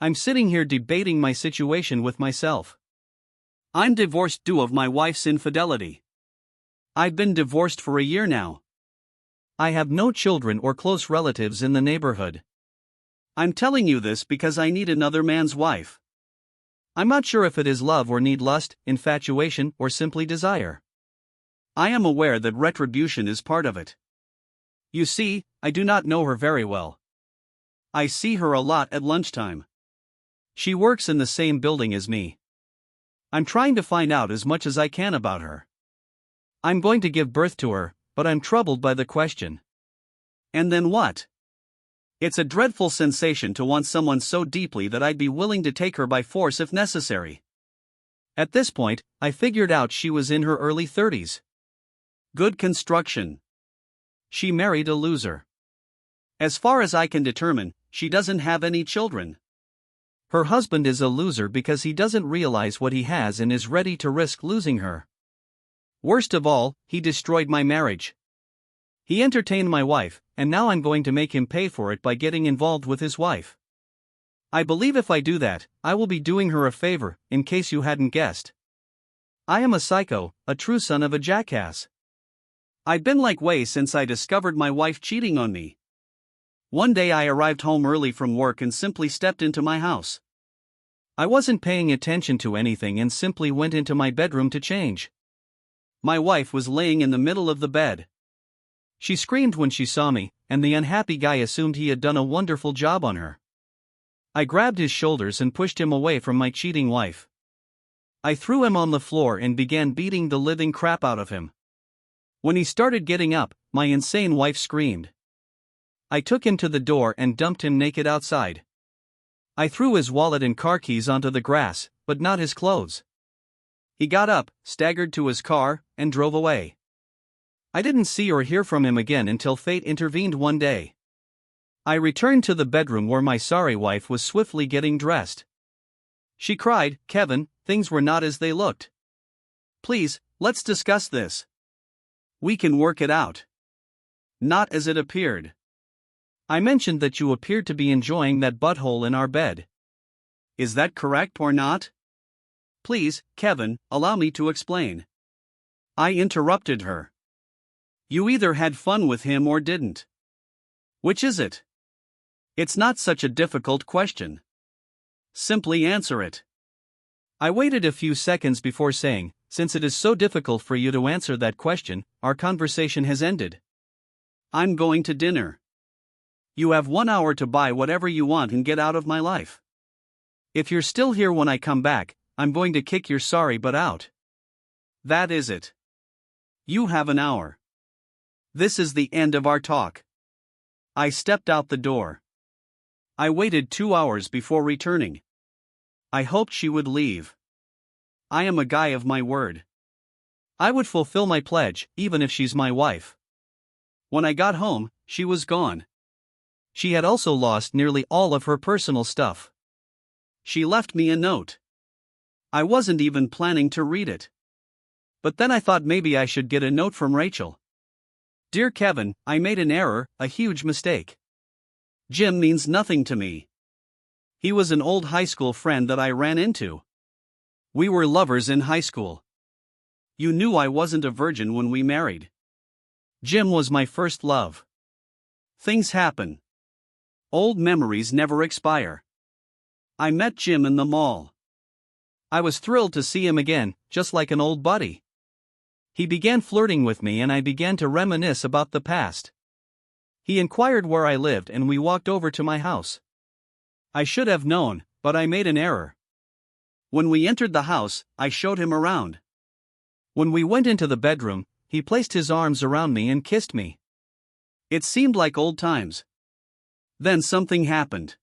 I'm sitting here debating my situation with myself. I'm divorced due of my wife's infidelity. I've been divorced for a year now. I have no children or close relatives in the neighborhood. I'm telling you this because I need another man's wife. I'm not sure if it is love or need lust, infatuation, or simply desire. I am aware that retribution is part of it. You see, I do not know her very well. I see her a lot at lunchtime. She works in the same building as me. I'm trying to find out as much as I can about her. I'm going to give birth to her, but I'm troubled by the question. And then what? It's a dreadful sensation to want someone so deeply that I'd be willing to take her by force if necessary. At this point, I figured out she was in her early 30s. Good construction. She married a loser. As far as I can determine, she doesn't have any children. Her husband is a loser because he doesn't realize what he has and is ready to risk losing her. Worst of all, he destroyed my marriage. He entertained my wife, and now I'm going to make him pay for it by getting involved with his wife. I believe if I do that, I will be doing her a favor, in case you hadn't guessed. I am a psycho, a true son of a jackass. I've been like way since I discovered my wife cheating on me. One day I arrived home early from work and simply stepped into my house. I wasn't paying attention to anything and simply went into my bedroom to change. My wife was laying in the middle of the bed. She screamed when she saw me, and the unhappy guy assumed he had done a wonderful job on her. I grabbed his shoulders and pushed him away from my cheating wife. I threw him on the floor and began beating the living crap out of him. When he started getting up, my insane wife screamed. I took him to the door and dumped him naked outside. I threw his wallet and car keys onto the grass, but not his clothes. He got up, staggered to his car, and drove away. I didn't see or hear from him again until fate intervened one day. I returned to the bedroom where my sorry wife was swiftly getting dressed. She cried, "Kevin, things were not as they looked. Please, let's discuss this. We can work it out." Not as it appeared. I mentioned that you appeared to be enjoying that butthole in our bed. Is that correct or not? Please, Kevin, allow me to explain. I interrupted her. You either had fun with him or didn't. Which is it? It's not such a difficult question. Simply answer it. I waited a few seconds before saying, since it is so difficult for you to answer that question, our conversation has ended. I'm going to dinner. You have 1 hour to buy whatever you want and get out of my life. If you're still here when I come back, I'm going to kick your sorry butt out. That is it. You have an hour. This is the end of our talk. I stepped out the door. I waited 2 hours before returning. I hoped she would leave. I am a guy of my word. I would fulfill my pledge, even if she's my wife. When I got home, she was gone. She had also lost nearly all of her personal stuff. She left me a note. I wasn't even planning to read it. But then I thought maybe I should get a note from Rachel. Dear Kevin, I made an error, a huge mistake. Jim means nothing to me. He was an old high school friend that I ran into. We were lovers in high school. You knew I wasn't a virgin when we married. Jim was my first love. Things happen. Old memories never expire. I met Jim in the mall. I was thrilled to see him again, just like an old buddy. He began flirting with me and I began to reminisce about the past. He inquired where I lived and we walked over to my house. I should have known, but I made an error. When we entered the house, I showed him around. When we went into the bedroom, he placed his arms around me and kissed me. It seemed like old times. Then something happened.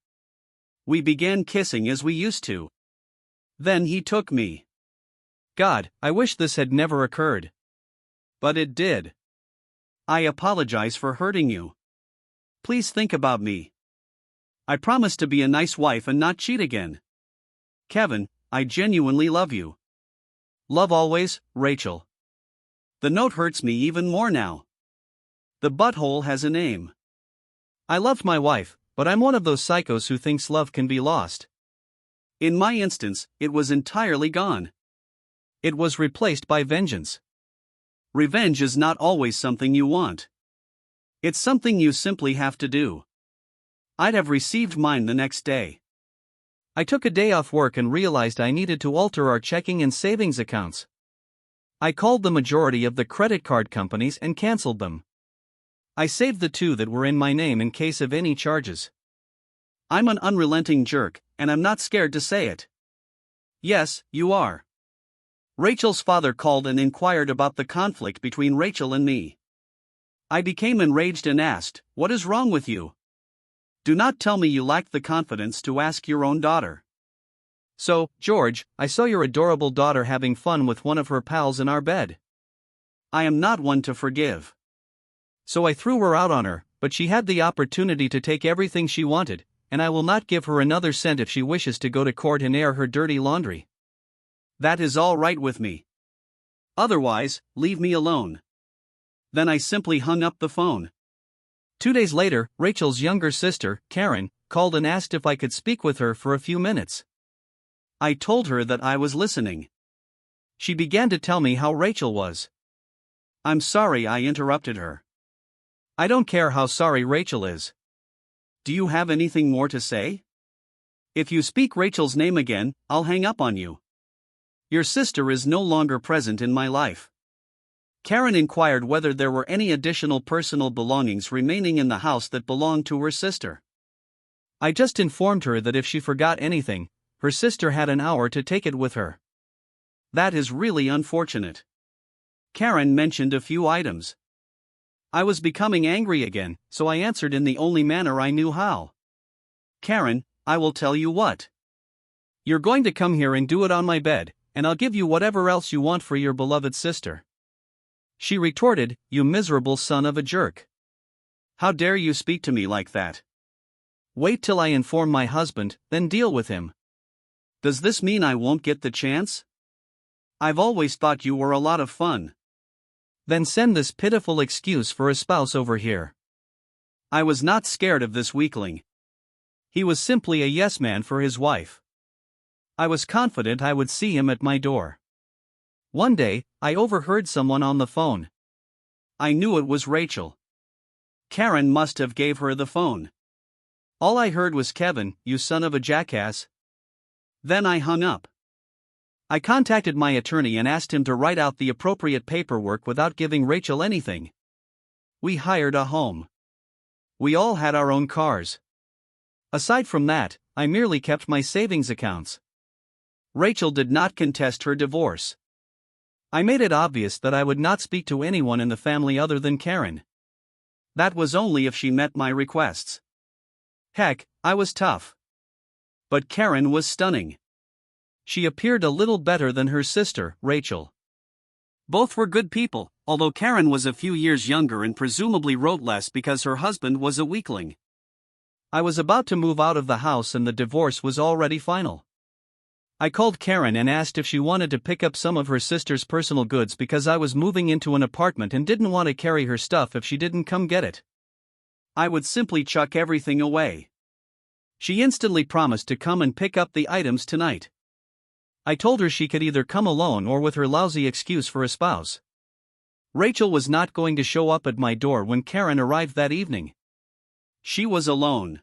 We began kissing as we used to. Then he took me. God, I wish this had never occurred. But it did. I apologize for hurting you. Please think about me. I promise to be a nice wife and not cheat again. Kevin, I genuinely love you. Love always, Rachel. The note hurts me even more now. The butthole has a name. I loved my wife, but I'm one of those psychos who thinks love can be lost. In my instance, it was entirely gone. It was replaced by vengeance. Revenge is not always something you want. It's something you simply have to do. I'd have received mine the next day. I took a day off work and realized I needed to alter our checking and savings accounts. I called the majority of the credit card companies and canceled them. I saved the 2 that were in my name in case of any charges. I'm an unrelenting jerk, and I'm not scared to say it. Yes, you are. Rachel's father called and inquired about the conflict between Rachel and me. I became enraged and asked, "What is wrong with you? Do not tell me you lacked the confidence to ask your own daughter." "So, George, I saw your adorable daughter having fun with one of her pals in our bed. I am not one to forgive. So I threw her out on her, but she had the opportunity to take everything she wanted, and I will not give her another cent if she wishes to go to court and air her dirty laundry. That is all right with me. Otherwise, leave me alone." Then I simply hung up the phone. 2 days later, Rachel's younger sister, Karen, called and asked if I could speak with her for a few minutes. I told her that I was listening. She began to tell me how Rachel was. "I'm sorry," I interrupted her. "I don't care how sorry Rachel is. Do you have anything more to say? If you speak Rachel's name again, I'll hang up on you. Your sister is no longer present in my life." Karen inquired whether there were any additional personal belongings remaining in the house that belonged to her sister. I just informed her that if she forgot anything, her sister had an hour to take it with her. That is really unfortunate. Karen mentioned a few items. I was becoming angry again, so I answered in the only manner I knew how. "Karen, I will tell you what. You're going to come here and do it on my bed, and I'll give you whatever else you want for your beloved sister." She retorted, "You miserable son of a jerk. How dare you speak to me like that? Wait till I inform my husband, then deal with him. Does this mean I won't get the chance? I've always thought you were a lot of fun. Then send this pitiful excuse for a spouse over here." I was not scared of this weakling. He was simply a yes man for his wife. I was confident I would see him at my door. One day, I overheard someone on the phone. I knew it was Rachel. Karen must have gave her the phone. All I heard was, "Kevin, you son of a jackass." Then I hung up. I contacted my attorney and asked him to write out the appropriate paperwork without giving Rachel anything. We hired a home. We all had our own cars. Aside from that, I merely kept my savings accounts. Rachel did not contest her divorce. I made it obvious that I would not speak to anyone in the family other than Karen. That was only if she met my requests. Heck, I was tough. But Karen was stunning. She appeared a little better than her sister, Rachel. Both were good people, although Karen was a few years younger and presumably wrote less because her husband was a weakling. I was about to move out of the house and the divorce was already final. I called Karen and asked if she wanted to pick up some of her sister's personal goods because I was moving into an apartment and didn't want to carry her stuff if she didn't come get it. I would simply chuck everything away. She instantly promised to come and pick up the items tonight. I told her she could either come alone or with her lousy excuse for a spouse. Rachel was not going to show up at my door when Karen arrived that evening. She was alone.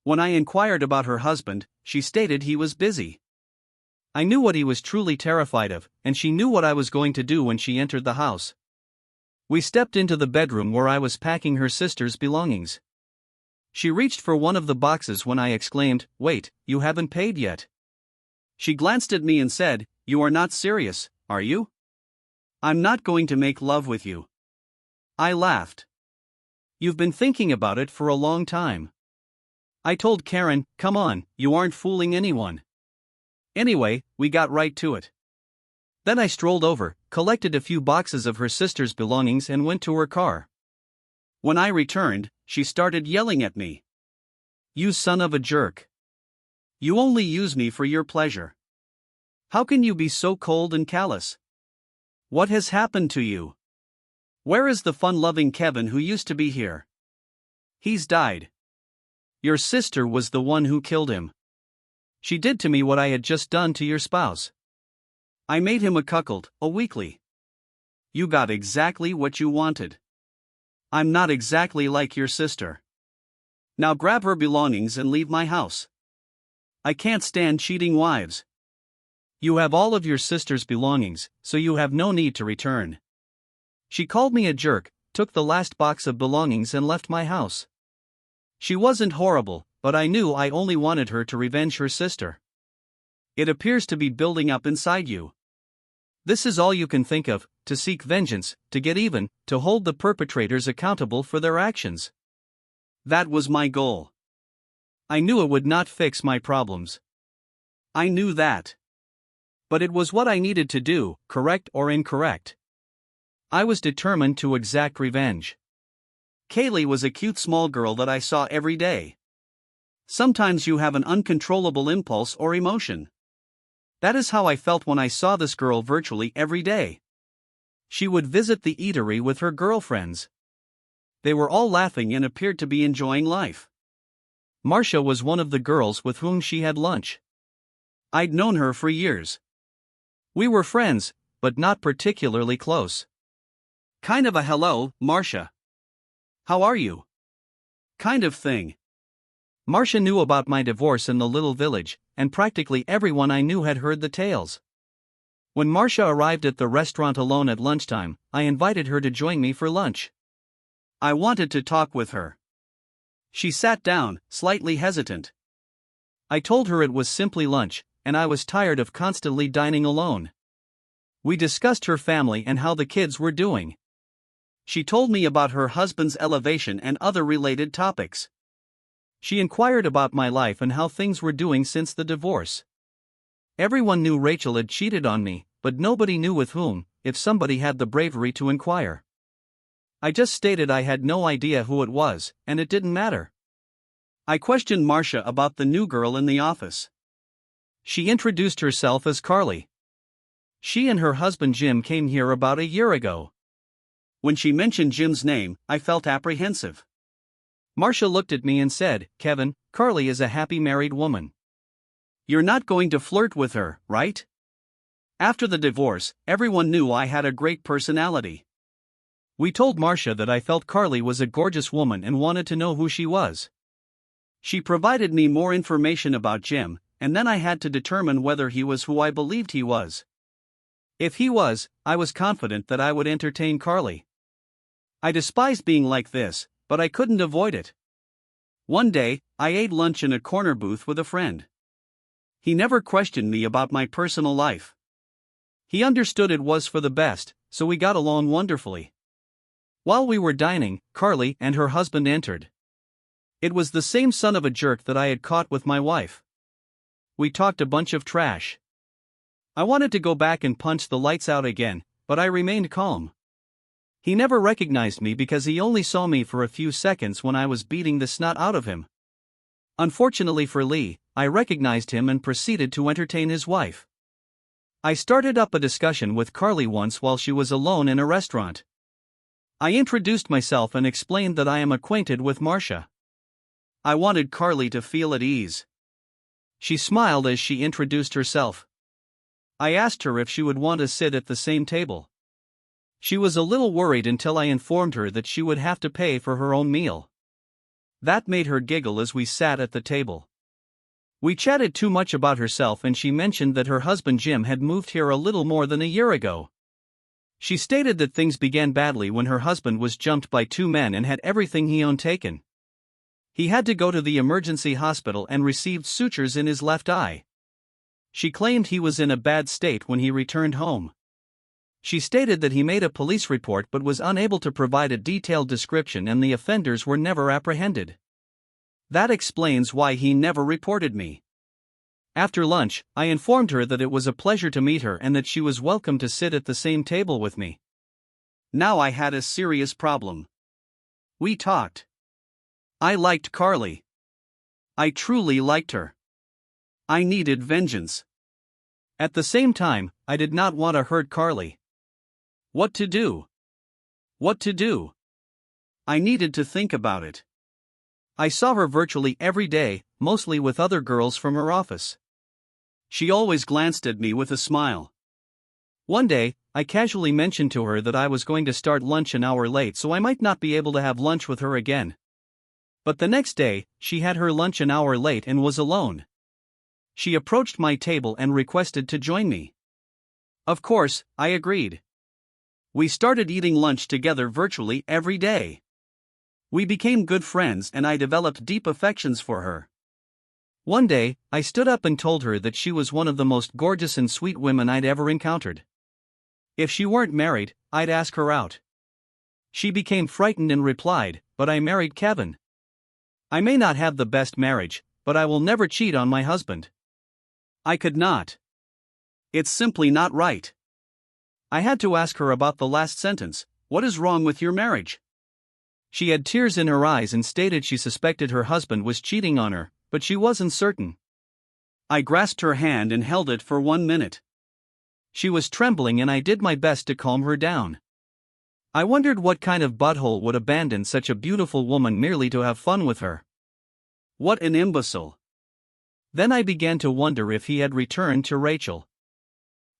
When I inquired about her husband, she stated he was busy. I knew what he was truly terrified of, and she knew what I was going to do when she entered the house. We stepped into the bedroom where I was packing her sister's belongings. She reached for one of the boxes when I exclaimed, "Wait, you haven't paid yet." She glanced at me and said, "You are not serious, are you? I'm not going to make love with you." I laughed. "You've been thinking about it for a long time." I told Karen, "Come on, you aren't fooling anyone." Anyway, we got right to it. Then I strolled over, collected a few boxes of her sister's belongings and went to her car. When I returned, she started yelling at me. "You son of a jerk. You only use me for your pleasure. How can you be so cold and callous? What has happened to you? Where is the fun-loving Kevin who used to be here? He's died. Your sister was the one who killed him. She did to me what I had just done to your spouse. I made him a cuckold, a weakly. You got exactly what you wanted. I'm not exactly like your sister. Now grab her belongings and leave my house. I can't stand cheating wives. You have all of your sister's belongings, so you have no need to return. She called me a jerk, took the last box of belongings and left my house. She wasn't horrible, but I knew I only wanted her to revenge her sister. It appears to be building up inside you. This is all you can think of, to seek vengeance, to get even, to hold the perpetrators accountable for their actions. That was my goal. I knew it would not fix my problems. I knew that. But it was what I needed to do, correct or incorrect. I was determined to exact revenge. Kaylee was a cute small girl that I saw every day. Sometimes you have an uncontrollable impulse or emotion. That is how I felt when I saw this girl virtually every day. She would visit the eatery with her girlfriends. They were all laughing and appeared to be enjoying life. Marcia was one of the girls with whom she had lunch. I'd known her for years. We were friends, but not particularly close. Kind of a hello, Marcia. How are you? Kind of thing. Marcia knew about my divorce in the little village, and practically everyone I knew had heard the tales. When Marcia arrived at the restaurant alone at lunchtime, I invited her to join me for lunch. I wanted to talk with her. She sat down, slightly hesitant. I told her it was simply lunch, and I was tired of constantly dining alone. We discussed her family and how the kids were doing. She told me about her husband's elevation and other related topics. She inquired about my life and how things were doing since the divorce. Everyone knew Rachel had cheated on me, but nobody knew with whom, if somebody had the bravery to inquire. I just stated I had no idea who it was, and it didn't matter. I questioned Marcia about the new girl in the office. She introduced herself as Carly. She and her husband Jim came here about a year ago. When she mentioned Jim's name, I felt apprehensive. Marcia looked at me and said, "Kevin, Carly is a happy married woman. You're not going to flirt with her, right?" After the divorce, everyone knew I had a great personality. We told Marcia that I felt Carly was a gorgeous woman and wanted to know who she was. She provided me more information about Jim, and then I had to determine whether he was who I believed he was. If he was, I was confident that I would entertain Carly. I despised being like this, but I couldn't avoid it. One day, I ate lunch in a corner booth with a friend. He never questioned me about my personal life. He understood it was for the best, so we got along wonderfully. While we were dining, Carly and her husband entered. It was the same son of a jerk that I had caught with my wife. We talked a bunch of trash. I wanted to go back and punch the lights out again, but I remained calm. He never recognized me because he only saw me for a few seconds when I was beating the snot out of him. Unfortunately for Lee, I recognized him and proceeded to entertain his wife. I started up a discussion with Carly once while she was alone in a restaurant. I introduced myself and explained that I am acquainted with Marcia. I wanted Carly to feel at ease. She smiled as she introduced herself. I asked her if she would want to sit at the same table. She was a little worried until I informed her that she would have to pay for her own meal. That made her giggle as we sat at the table. We chatted too much about herself and she mentioned that her husband Jim had moved here a little more than a year ago. She stated that things began badly when her husband was jumped by two men and had everything he owned taken. He had to go to the emergency hospital and received sutures in his left eye. She claimed he was in a bad state when he returned home. She stated that he made a police report but was unable to provide a detailed description and the offenders were never apprehended. That explains why he never reported me. After lunch, I informed her that it was a pleasure to meet her and that she was welcome to sit at the same table with me. Now I had a serious problem. We talked. I liked Carly. I truly liked her. I needed vengeance. At the same time, I did not want to hurt Carly. What to do? What to do? I needed to think about it. I saw her virtually every day, mostly with other girls from her office. She always glanced at me with a smile. One day, I casually mentioned to her that I was going to start lunch an hour late, so I might not be able to have lunch with her again. But the next day, she had her lunch an hour late and was alone. She approached my table and requested to join me. Of course, I agreed. We started eating lunch together virtually every day. We became good friends and I developed deep affections for her. One day, I stood up and told her that she was one of the most gorgeous and sweet women I'd ever encountered. If she weren't married, I'd ask her out. She became frightened and replied, "But I married Kevin. I may not have the best marriage, but I will never cheat on my husband." I could not. It's simply not right. I had to ask her about the last sentence. What is wrong with your marriage? She had tears in her eyes and stated she suspected her husband was cheating on her, but she wasn't certain. I grasped her hand and held it for 1 minute. She was trembling and I did my best to calm her down. I wondered what kind of butthole would abandon such a beautiful woman merely to have fun with her. What an imbecile. Then I began to wonder if he had returned to Rachel.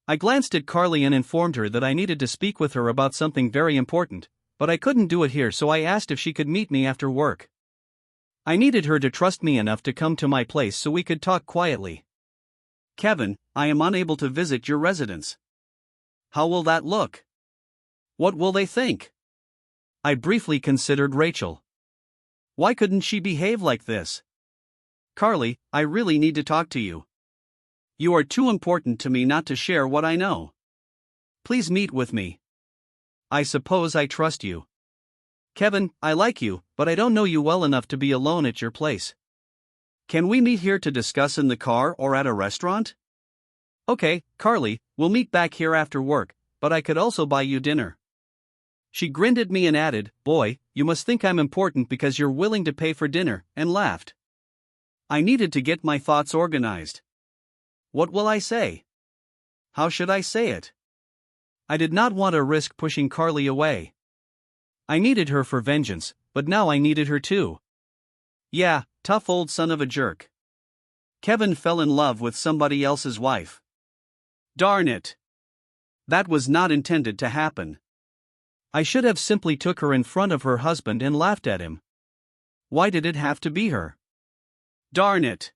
I glanced at Carly and informed her that I needed to speak with her about something very important, but I couldn't do it here, so I asked if she could meet me after work. I needed her to trust me enough to come to my place so we could talk quietly. "Kevin, I am unable to visit your residence. How will that look? What will they think?" I briefly considered Rachel. Why couldn't she behave like this? "Carly, I really need to talk to you. You are too important to me not to share what I know. Please meet with me. I suppose I trust you. Kevin, I like you, but I don't know you well enough to be alone at your place. Can we meet here to discuss in the car or at a restaurant?" "Okay, Carly, we'll meet back here after work, but I could also buy you dinner." She grinned at me and added, "Boy, you must think I'm important because you're willing to pay for dinner," and laughed. I needed to get my thoughts organized. What will I say? How should I say it? I did not want to risk pushing Carly away. I needed her for vengeance, but now I needed her too. Yeah, tough old son of a jerk. Kevin fell in love with somebody else's wife. Darn it. That was not intended to happen. I should have simply took her in front of her husband and laughed at him. Why did it have to be her? Darn it.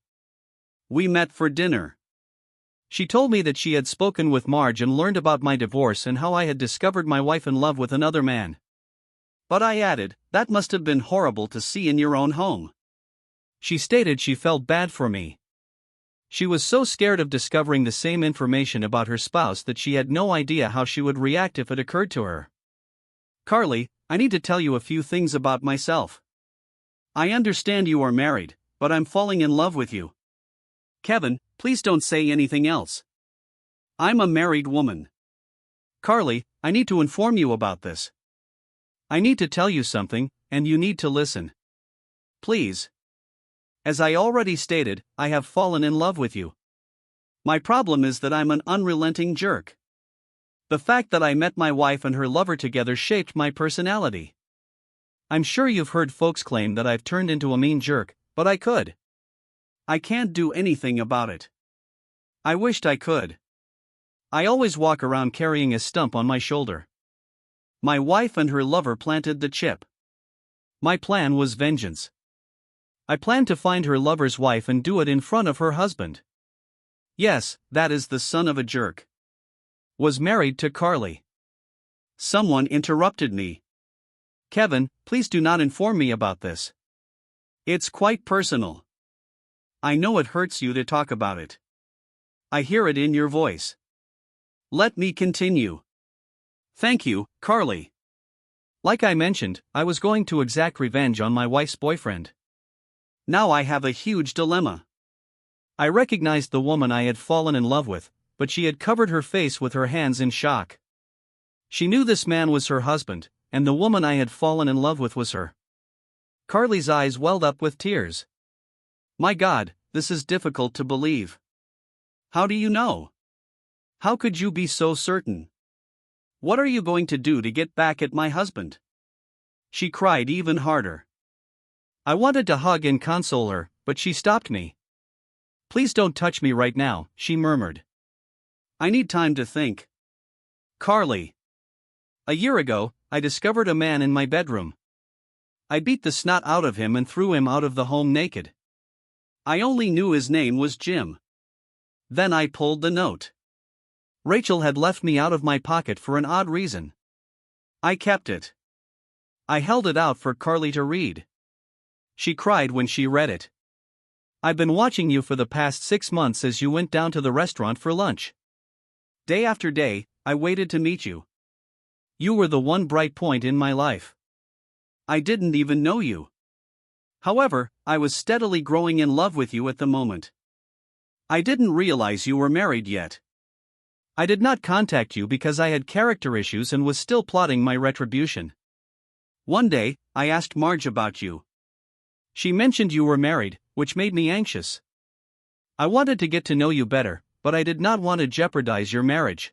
We met for dinner. She told me that she had spoken with Marge and learned about my divorce and how I had discovered my wife in love with another man. But I added, that must have been horrible to see in your own home. She stated she felt bad for me. She was so scared of discovering the same information about her spouse that she had no idea how she would react if it occurred to her. Carly, I need to tell you a few things about myself. I understand you are married, but I'm falling in love with you. Kevin, please don't say anything else. I'm a married woman. Carly, I need to inform you about this. I need to tell you something, and you need to listen. Please. As I already stated, I have fallen in love with you. My problem is that I'm an unrelenting jerk. The fact that I met my wife and her lover together shaped my personality. I'm sure you've heard folks claim that I've turned into a mean jerk, but I can't do anything about it. I wished I could. I always walk around carrying a stump on my shoulder. My wife and her lover planted the chip. My plan was vengeance. I planned to find her lover's wife and do it in front of her husband. Yes, that is the son of a jerk. Was married to Carly. Someone interrupted me. Kevin, please do not inform me about this. It's quite personal. I know it hurts you to talk about it. I hear it in your voice. Let me continue. Thank you, Carly. Like I mentioned, I was going to exact revenge on my wife's boyfriend. Now I have a huge dilemma. I recognized the woman I had fallen in love with, but she had covered her face with her hands in shock. She knew this man was her husband, and the woman I had fallen in love with was her. Carly's eyes welled up with tears. My God, this is difficult to believe. How do you know? How could you be so certain? What are you going to do to get back at my husband? She cried even harder. I wanted to hug and console her, but she stopped me. Please don't touch me right now, she murmured. I need time to think. Carly. A year ago, I discovered a man in my bedroom. I beat the snot out of him and threw him out of the home naked. I only knew his name was Jim. Then I pulled the note. Rachel had left me out of my pocket for an odd reason. I kept it. I held it out for Carly to read. She cried when she read it. I've been watching you for the past 6 months as you went down to the restaurant for lunch. Day after day, I waited to meet you. You were the one bright point in my life. I didn't even know you. However, I was steadily growing in love with you at the moment. I didn't realize you were married yet. I did not contact you because I had character issues and was still plotting my retribution. One day, I asked Marge about you. She mentioned you were married, which made me anxious. I wanted to get to know you better, but I did not want to jeopardize your marriage.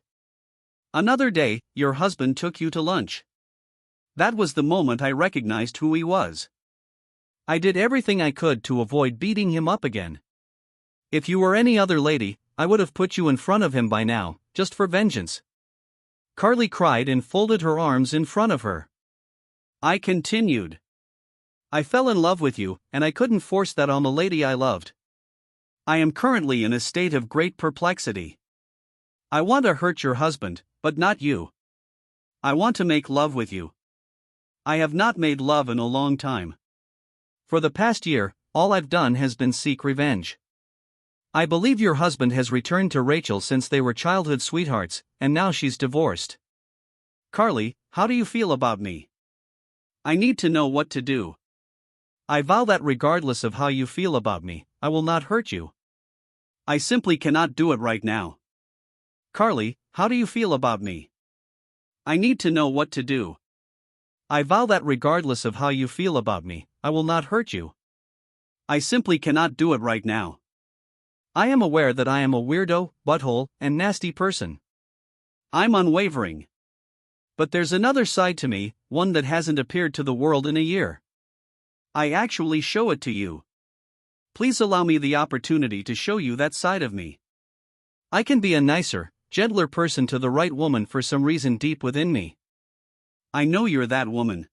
Another day, your husband took you to lunch. That was the moment I recognized who he was. I did everything I could to avoid beating him up again. If you were any other lady, I would have put you in front of him by now, just for vengeance. Carly cried and folded her arms in front of her. I continued. I fell in love with you, and I couldn't force that on the lady I loved. I am currently in a state of great perplexity. I want to hurt your husband, but not you. I want to make love with you. I have not made love in a long time. For the past year, all I've done has been seek revenge. I believe your husband has returned to Rachel since they were childhood sweethearts, and now she's divorced. Carly, how do you feel about me? I need to know what to do. I vow that regardless of how you feel about me, I will not hurt you. I simply cannot do it right now. Carly, how do you feel about me? I need to know what to do. I vow that regardless of how you feel about me, I will not hurt you. I simply cannot do it right now. I am aware that I am a weirdo, butthole, and nasty person. I'm unwavering. But there's another side to me, one that hasn't appeared to the world in a year. I actually show it to you. Please allow me the opportunity to show you that side of me. I can be a nicer, gentler person to the right woman for some reason deep within me. I know you're that woman.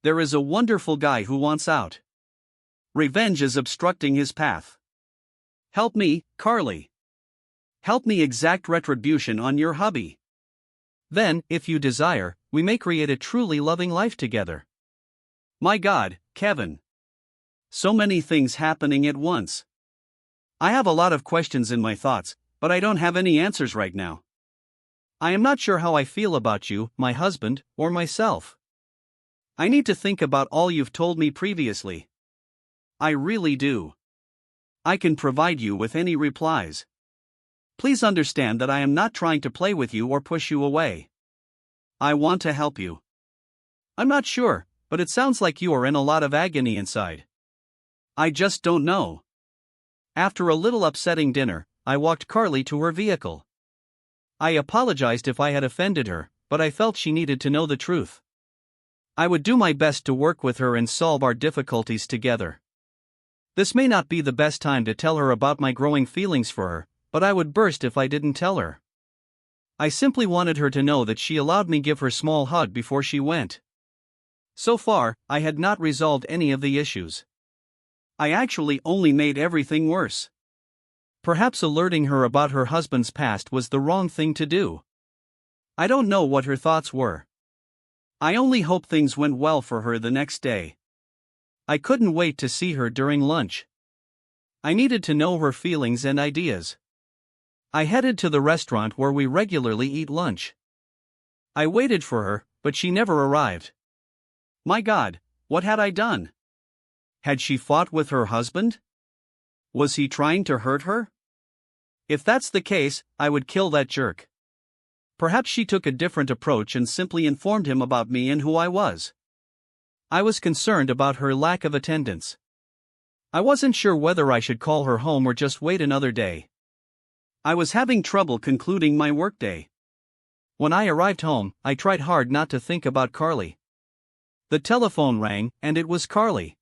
There is a wonderful guy who wants out. Revenge is obstructing his path. Help me, Carly. Help me exact retribution on your hubby. Then, if you desire, we may create a truly loving life together. My God, Kevin. So many things happening at once. I have a lot of questions in my thoughts, but I don't have any answers right now. I am not sure how I feel about you, my husband, or myself. I need to think about all you've told me previously. I really do. I can provide you with any replies. Please understand that I am not trying to play with you or push you away. I want to help you. I'm not sure, but it sounds like you are in a lot of agony inside. I just don't know. After a little upsetting dinner, I walked Carly to her vehicle. I apologized if I had offended her, but I felt she needed to know the truth. I would do my best to work with her and solve our difficulties together. This may not be the best time to tell her about my growing feelings for her, but I would burst if I didn't tell her. I simply wanted her to know that she allowed me give her small hug before she went. So far, I had not resolved any of the issues. I actually only made everything worse. Perhaps alerting her about her husband's past was the wrong thing to do. I don't know what her thoughts were. I only hope things went well for her the next day. I couldn't wait to see her during lunch. I needed to know her feelings and ideas. I headed to the restaurant where we regularly eat lunch. I waited for her, but she never arrived. My God, what had I done? Had she fought with her husband? Was he trying to hurt her? If that's the case, I would kill that jerk. Perhaps she took a different approach and simply informed him about me and who I was. I was concerned about her lack of attendance. I wasn't sure whether I should call her home or just wait another day. I was having trouble concluding my workday. When I arrived home, I tried hard not to think about Carly. The telephone rang, and it was Carly.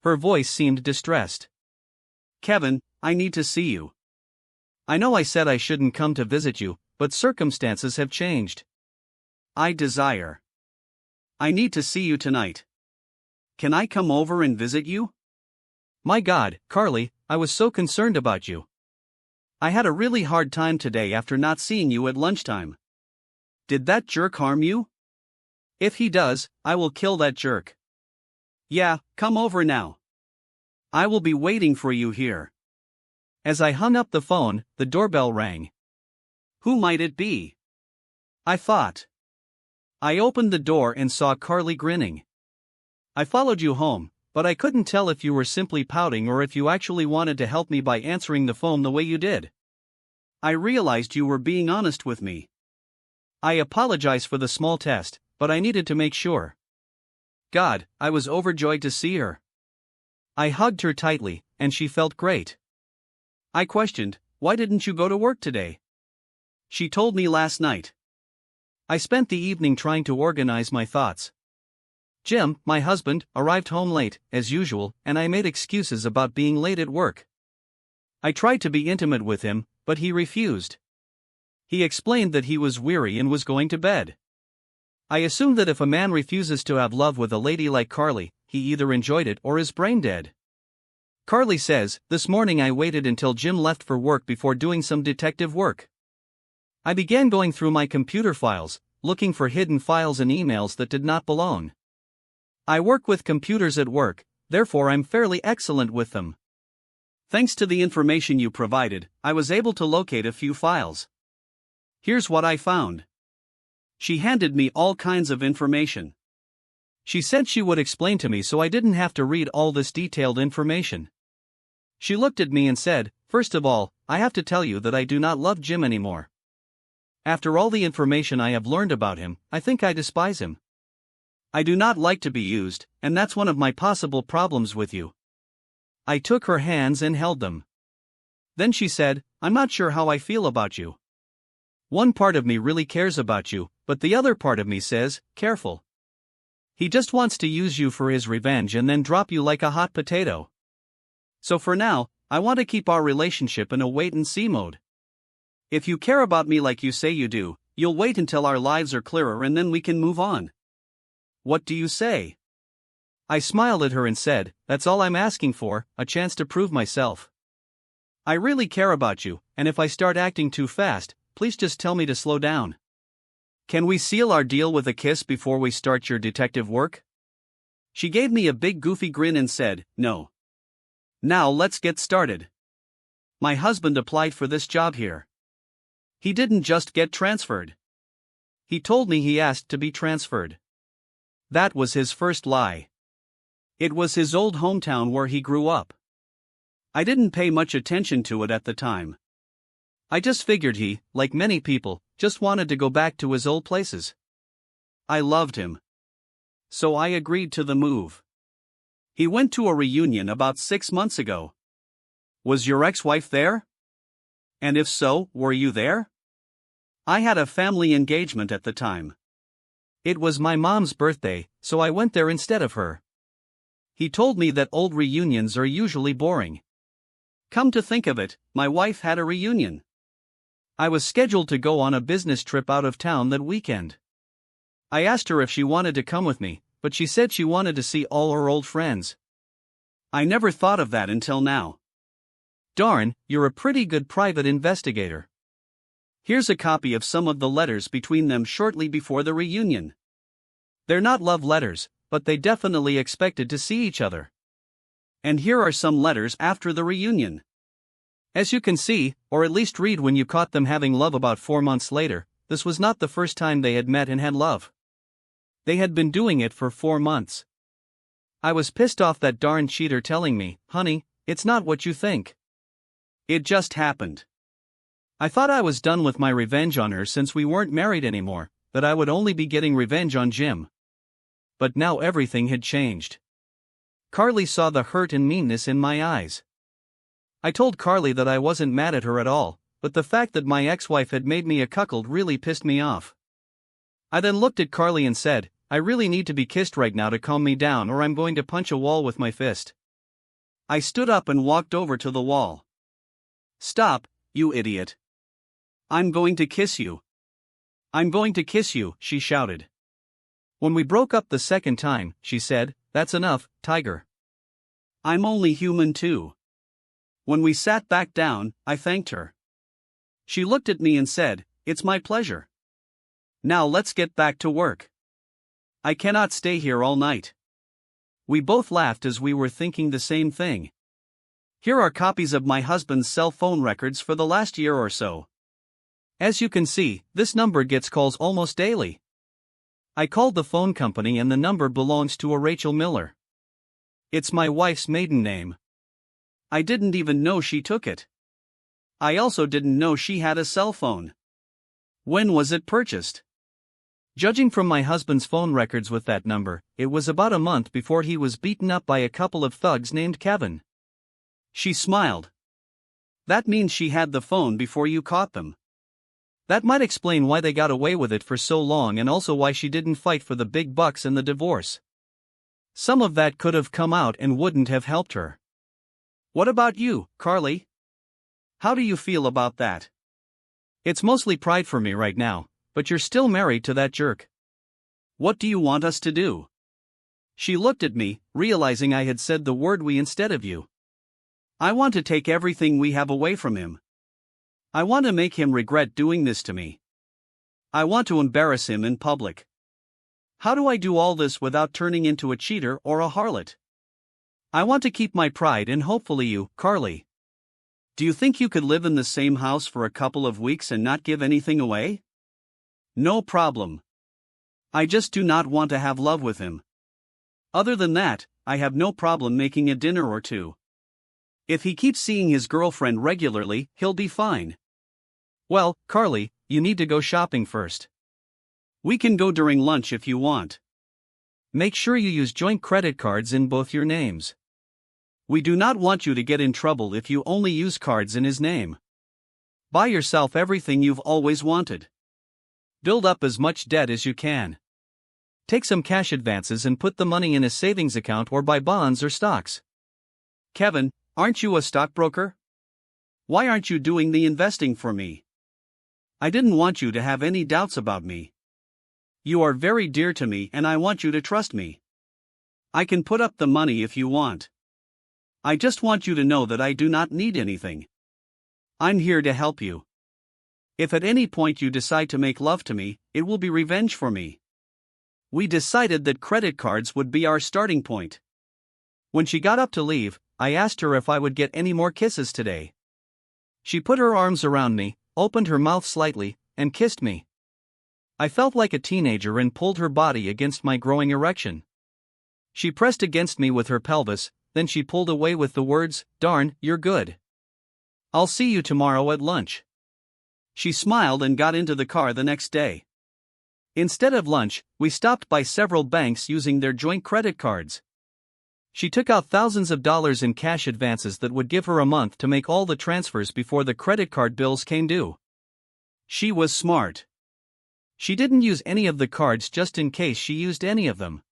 Her voice seemed distressed. Kevin, I need to see you. I know I said I shouldn't come to visit you, but circumstances have changed. I need to see you tonight. Can I come over and visit you? My God, Carly, I was so concerned about you. I had a really hard time today after not seeing you at lunchtime. Did that jerk harm you? If he does, I will kill that jerk. Yeah, come over now. I will be waiting for you here. As I hung up the phone, the doorbell rang. Who might it be? I thought. I opened the door and saw Carly grinning. I followed you home, but I couldn't tell if you were simply pouting or if you actually wanted to help me by answering the phone the way you did. I realized you were being honest with me. I apologize for the small test, but I needed to make sure. God, I was overjoyed to see her. I hugged her tightly, and she felt great. I questioned, why didn't you go to work today? She told me last night. I spent the evening trying to organize my thoughts. Jim, my husband, arrived home late, as usual, and I made excuses about being late at work. I tried to be intimate with him, but he refused. He explained that he was weary and was going to bed. I assumed that if a man refuses to have love with a lady like Carly, he either enjoyed it or is brain dead. Carly says, this morning I waited until Jim left for work before doing some detective work. I began going through my computer files, looking for hidden files and emails that did not belong. I work with computers at work, therefore I'm fairly excellent with them. Thanks to the information you provided, I was able to locate a few files. Here's what I found. She handed me all kinds of information. She said she would explain to me so I didn't have to read all this detailed information. She looked at me and said, first of all, I have to tell you that I do not love Jim anymore. After all the information I have learned about him, I think I despise him. I do not like to be used, and that's one of my possible problems with you. I took her hands and held them. Then she said, I'm not sure how I feel about you. One part of me really cares about you, but the other part of me says, careful. He just wants to use you for his revenge and then drop you like a hot potato. So for now, I want to keep our relationship in a wait-and-see mode. If you care about me like you say you do, you'll wait until our lives are clearer and then we can move on. What do you say? I smiled at her and said, that's all I'm asking for, a chance to prove myself. I really care about you, and if I start acting too fast, please just tell me to slow down. Can we seal our deal with a kiss before we start your detective work? She gave me a big goofy grin and said, no. Now let's get started. My husband applied for this job here. He didn't just get transferred. He told me he asked to be transferred. That was his first lie. It was his old hometown where he grew up. I didn't pay much attention to it at the time. I just figured he, like many people, just wanted to go back to his old places. I loved him. So I agreed to the move. He went to a reunion about 6 months ago. Was your ex-wife there? And if so, were you there? I had a family engagement at the time. It was my mom's birthday, so I went there instead of her. He told me that old reunions are usually boring. Come to think of it, my wife had a reunion. I was scheduled to go on a business trip out of town that weekend. I asked her if she wanted to come with me, but she said she wanted to see all her old friends. I never thought of that until now. Darn, you're a pretty good private investigator. Here's a copy of some of the letters between them shortly before the reunion. They're not love letters, but they definitely expected to see each other. And here are some letters after the reunion. As you can see, or at least read when you caught them having love about 4 months later, this was not the first time they had met and had love. They had been doing it for 4 months. I was pissed off that darn cheater telling me, honey, it's not what you think. It just happened. I thought I was done with my revenge on her since we weren't married anymore, that I would only be getting revenge on Jim. But now everything had changed. Carly saw the hurt and meanness in my eyes. I told Carly that I wasn't mad at her at all, but the fact that my ex-wife had made me a cuckold really pissed me off. I then looked at Carly and said, I really need to be kissed right now to calm me down or I'm going to punch a wall with my fist. I stood up and walked over to the wall. "Stop, you idiot. I'm going to kiss you. I'm going to kiss you," she shouted. When we broke up the second time, she said, "That's enough, Tiger. I'm only human too." When we sat back down, I thanked her. She looked at me and said, "It's my pleasure. Now let's get back to work. I cannot stay here all night." We both laughed as we were thinking the same thing. Here are copies of my husband's cell phone records for the last year or so. As you can see, this number gets calls almost daily. I called the phone company and the number belongs to a Rachel Miller. It's my wife's maiden name. I didn't even know she took it. I also didn't know she had a cell phone. When was it purchased? Judging from my husband's phone records with that number, it was about a month before he was beaten up by a couple of thugs named Kevin. She smiled. That means she had the phone before you caught them. That might explain why they got away with it for so long and also why she didn't fight for the big bucks and the divorce. Some of that could have come out and wouldn't have helped her. What about you, Carly? How do you feel about that? It's mostly pride for me right now, but you're still married to that jerk. What do you want us to do? She looked at me, realizing I had said the word we instead of you. I want to take everything we have away from him. I want to make him regret doing this to me. I want to embarrass him in public. How do I do all this without turning into a cheater or a harlot? I want to keep my pride and hopefully you, Carly. Do you think you could live in the same house for a couple of weeks and not give anything away? No problem. I just do not want to have love with him. Other than that, I have no problem making a dinner or two. If he keeps seeing his girlfriend regularly, he'll be fine. Well, Carly, you need to go shopping first. We can go during lunch if you want. Make sure you use joint credit cards in both your names. We do not want you to get in trouble if you only use cards in his name. Buy yourself everything you've always wanted. Build up as much debt as you can. Take some cash advances and put the money in a savings account or buy bonds or stocks. Kevin, aren't you a stockbroker? Why aren't you doing the investing for me? I didn't want you to have any doubts about me. You are very dear to me and I want you to trust me. I can put up the money if you want. I just want you to know that I do not need anything. I'm here to help you. If at any point you decide to make love to me, it will be revenge for me. We decided that credit cards would be our starting point. When she got up to leave, I asked her if I would get any more kisses today. She put her arms around me, opened her mouth slightly, and kissed me. I felt like a teenager and pulled her body against my growing erection. She pressed against me with her pelvis, then she pulled away with the words, "Darn, you're good. I'll see you tomorrow at lunch." She smiled and got into the car the next day. Instead of lunch, we stopped by several banks using their joint credit cards. She took out thousands of dollars in cash advances that would give her a month to make all the transfers before the credit card bills came due. She was smart. She didn't use any of the cards just in case she used any of them.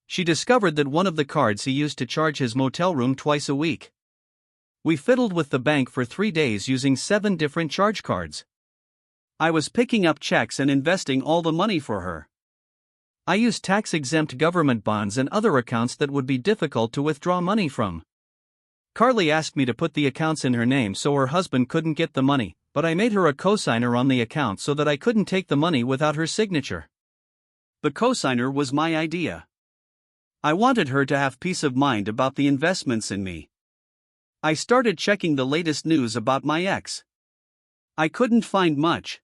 She discovered that one of the cards he used to charge his motel room twice a week. We fiddled with the bank for 3 days using 7 different charge cards. I was picking up checks and investing all the money for her. I used tax-exempt government bonds and other accounts that would be difficult to withdraw money from. Carly asked me to put the accounts in her name so her husband couldn't get the money, but I made her a cosigner on the account so that I couldn't take the money without her signature. The cosigner was my idea. I wanted her to have peace of mind about the investments in me. I started checking the latest news about my ex. I couldn't find much.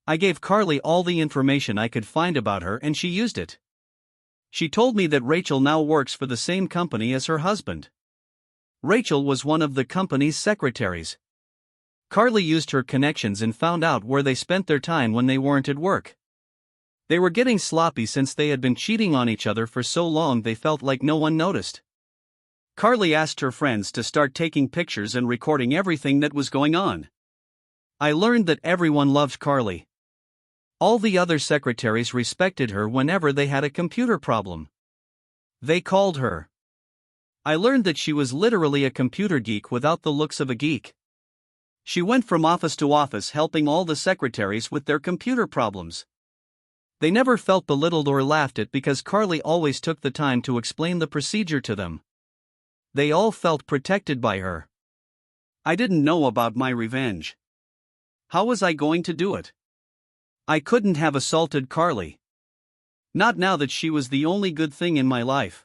I gave Carly all the information I could find about her and she used it. She told me that Rachel now works for the same company as her husband. Rachel was one of the company's secretaries. Carly used her connections and found out where they spent their time when they weren't at work. They were getting sloppy since they had been cheating on each other for so long they felt like no one noticed. Carly asked her friends to start taking pictures and recording everything that was going on. I learned that everyone loved Carly. All the other secretaries respected her whenever they had a computer problem. They called her. I learned that she was literally a computer geek without the looks of a geek. She went from office to office helping all the secretaries with their computer problems. They never felt belittled or laughed at because Carly always took the time to explain the procedure to them. They all felt protected by her. I didn't know about my revenge. How was I going to do it? I couldn't have assaulted Carly. Not now that she was the only good thing in my life.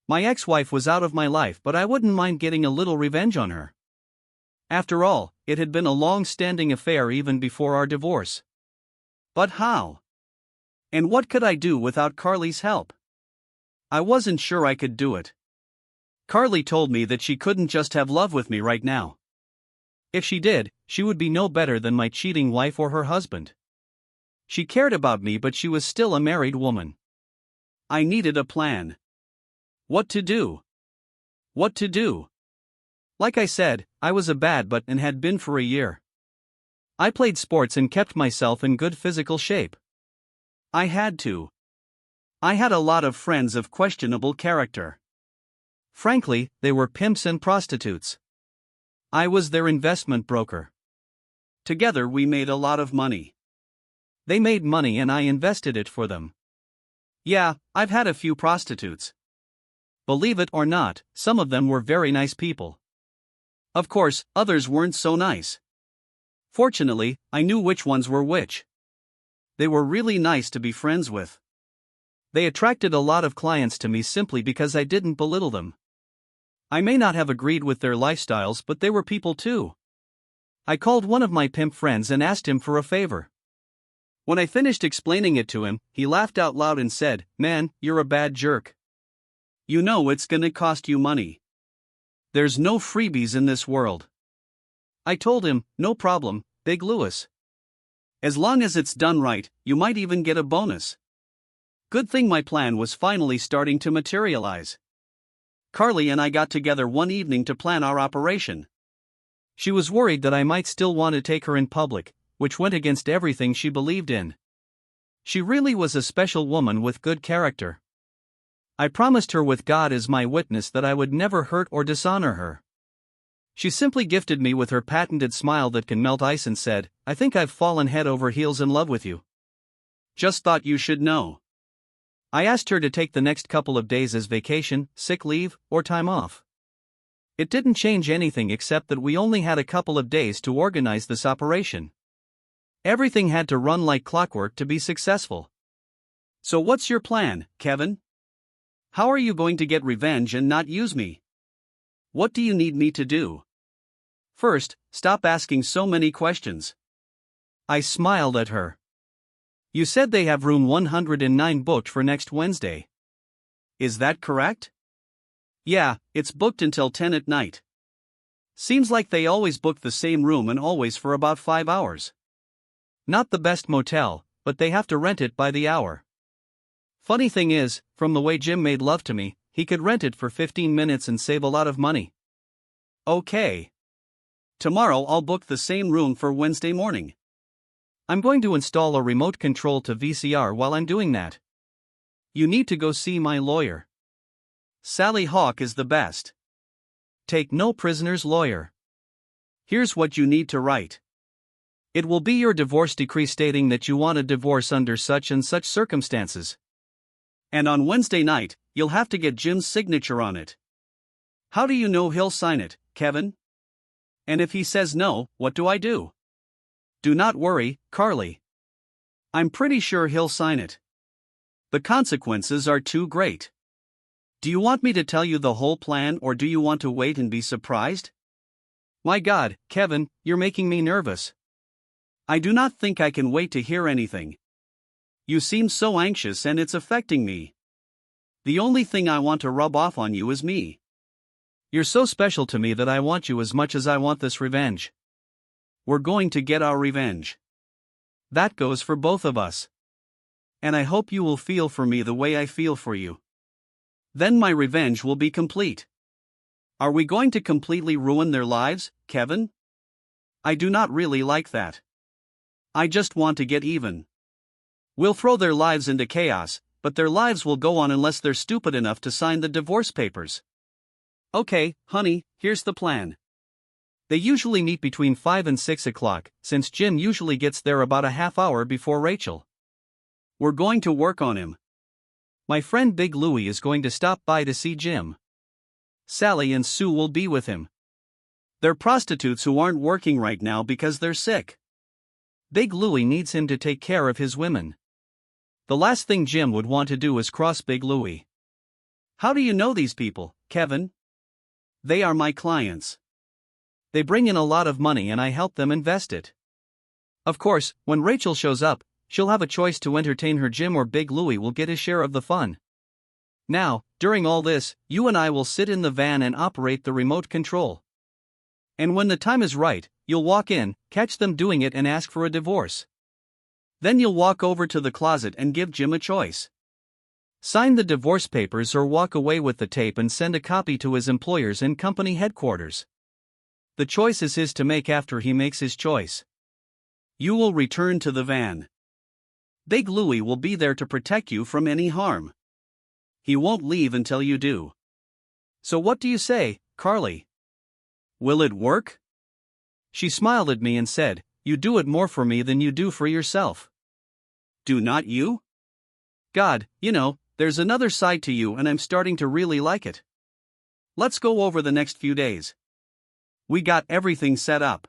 My ex-wife was out of my life, but I wouldn't mind getting a little revenge on her. After all, it had been a long-standing affair even before our divorce. But how? And what could I do without Carly's help? I wasn't sure I could do it. Carly told me that she couldn't just have love with me right now. If she did, she would be no better than my cheating wife or her husband. She cared about me, but she was still a married woman. I needed a plan. What to do? What to do? Like I said, I was a bad but and had been for a year. I played sports and kept myself in good physical shape. I had to. I had a lot of friends of questionable character. Frankly, they were pimps and prostitutes. I was their investment broker. Together we made a lot of money. They made money and I invested it for them. Yeah, I've had a few prostitutes. Believe it or not, some of them were very nice people. Of course, others weren't so nice. Fortunately, I knew which ones were which. They were really nice to be friends with. They attracted a lot of clients to me simply because I didn't belittle them. I may not have agreed with their lifestyles, but they were people too. I called one of my pimp friends and asked him for a favor. When I finished explaining it to him, he laughed out loud and said, "Man, you're a bad jerk. You know it's gonna cost you money. There's no freebies in this world." I told him, "No problem, Big Louis. As long as it's done right, you might even get a bonus." Good thing my plan was finally starting to materialize. Carly and I got together one evening to plan our operation. She was worried that I might still want to take her in public, which went against everything she believed in. She really was a special woman with good character. I promised her with God as my witness that I would never hurt or dishonor her. She simply gifted me with her patented smile that can melt ice and said, "I think I've fallen head over heels in love with you. Just thought you should know." I asked her to take the next couple of days as vacation, sick leave, or time off. It didn't change anything except that we only had a couple of days to organize this operation. Everything had to run like clockwork to be successful. So what's your plan, Kevin? How are you going to get revenge and not use me? What do you need me to do? First, stop asking so many questions. I smiled at her. You said they have room 109 booked for next Wednesday. Is that correct? Yeah, it's booked until 10 at night. Seems like they always book the same room and always for about 5 hours. Not the best motel, but they have to rent it by the hour. Funny thing is, from the way Jim made love to me, he could rent it for 15 minutes and save a lot of money. Okay. Tomorrow I'll book the same room for Wednesday morning. I'm going to install a remote control to VCR while I'm doing that. You need to go see my lawyer. Sally Hawk is the best. Take no prisoners lawyer. Here's what you need to write. It will be your divorce decree stating that you want a divorce under such and such circumstances. And on Wednesday night, you'll have to get Jim's signature on it. How do you know he'll sign it, Kevin? And if he says no, what do I do? Do not worry, Carly. I'm pretty sure he'll sign it. The consequences are too great. Do you want me to tell you the whole plan or do you want to wait and be surprised? My God, Kevin, you're making me nervous. I do not think I can wait to hear anything. You seem so anxious and it's affecting me. The only thing I want to rub off on you is me. You're so special to me that I want you as much as I want this revenge. We're going to get our revenge. That goes for both of us. And I hope you will feel for me the way I feel for you. Then my revenge will be complete. Are we going to completely ruin their lives, Kevin? I do not really like that. I just want to get even. We'll throw their lives into chaos, but their lives will go on unless they're stupid enough to sign the divorce papers. Okay, honey, here's the plan. They usually meet between 5 and 6 o'clock, since Jim usually gets there about a half hour before Rachel. We're going to work on him. My friend Big Louie is going to stop by to see Jim. Sally and Sue will be with him. They're prostitutes who aren't working right now because they're sick. Big Louie needs him to take care of his women. The last thing Jim would want to do is cross Big Louie. How do you know these people, Kevin? They are my clients. They bring in a lot of money and I help them invest it. Of course, when Rachel shows up, she'll have a choice to entertain her. Jim or Big Louie will get his share of the fun. Now, during all this, you and I will sit in the van and operate the remote control. And when the time is right, you'll walk in, catch them doing it and ask for a divorce. Then you'll walk over to the closet and give Jim a choice. Sign the divorce papers or walk away with the tape and send a copy to his employers and company headquarters. The choice is his to make after he makes his choice. You will return to the van. Big Louie will be there to protect you from any harm. He won't leave until you do. So what do you say, Carly? Will it work? She smiled at me and said, You do it more for me than you do for yourself. Do not you? God, there's another side to you and I'm starting to really like it. Let's go over the next few days. We got everything set up.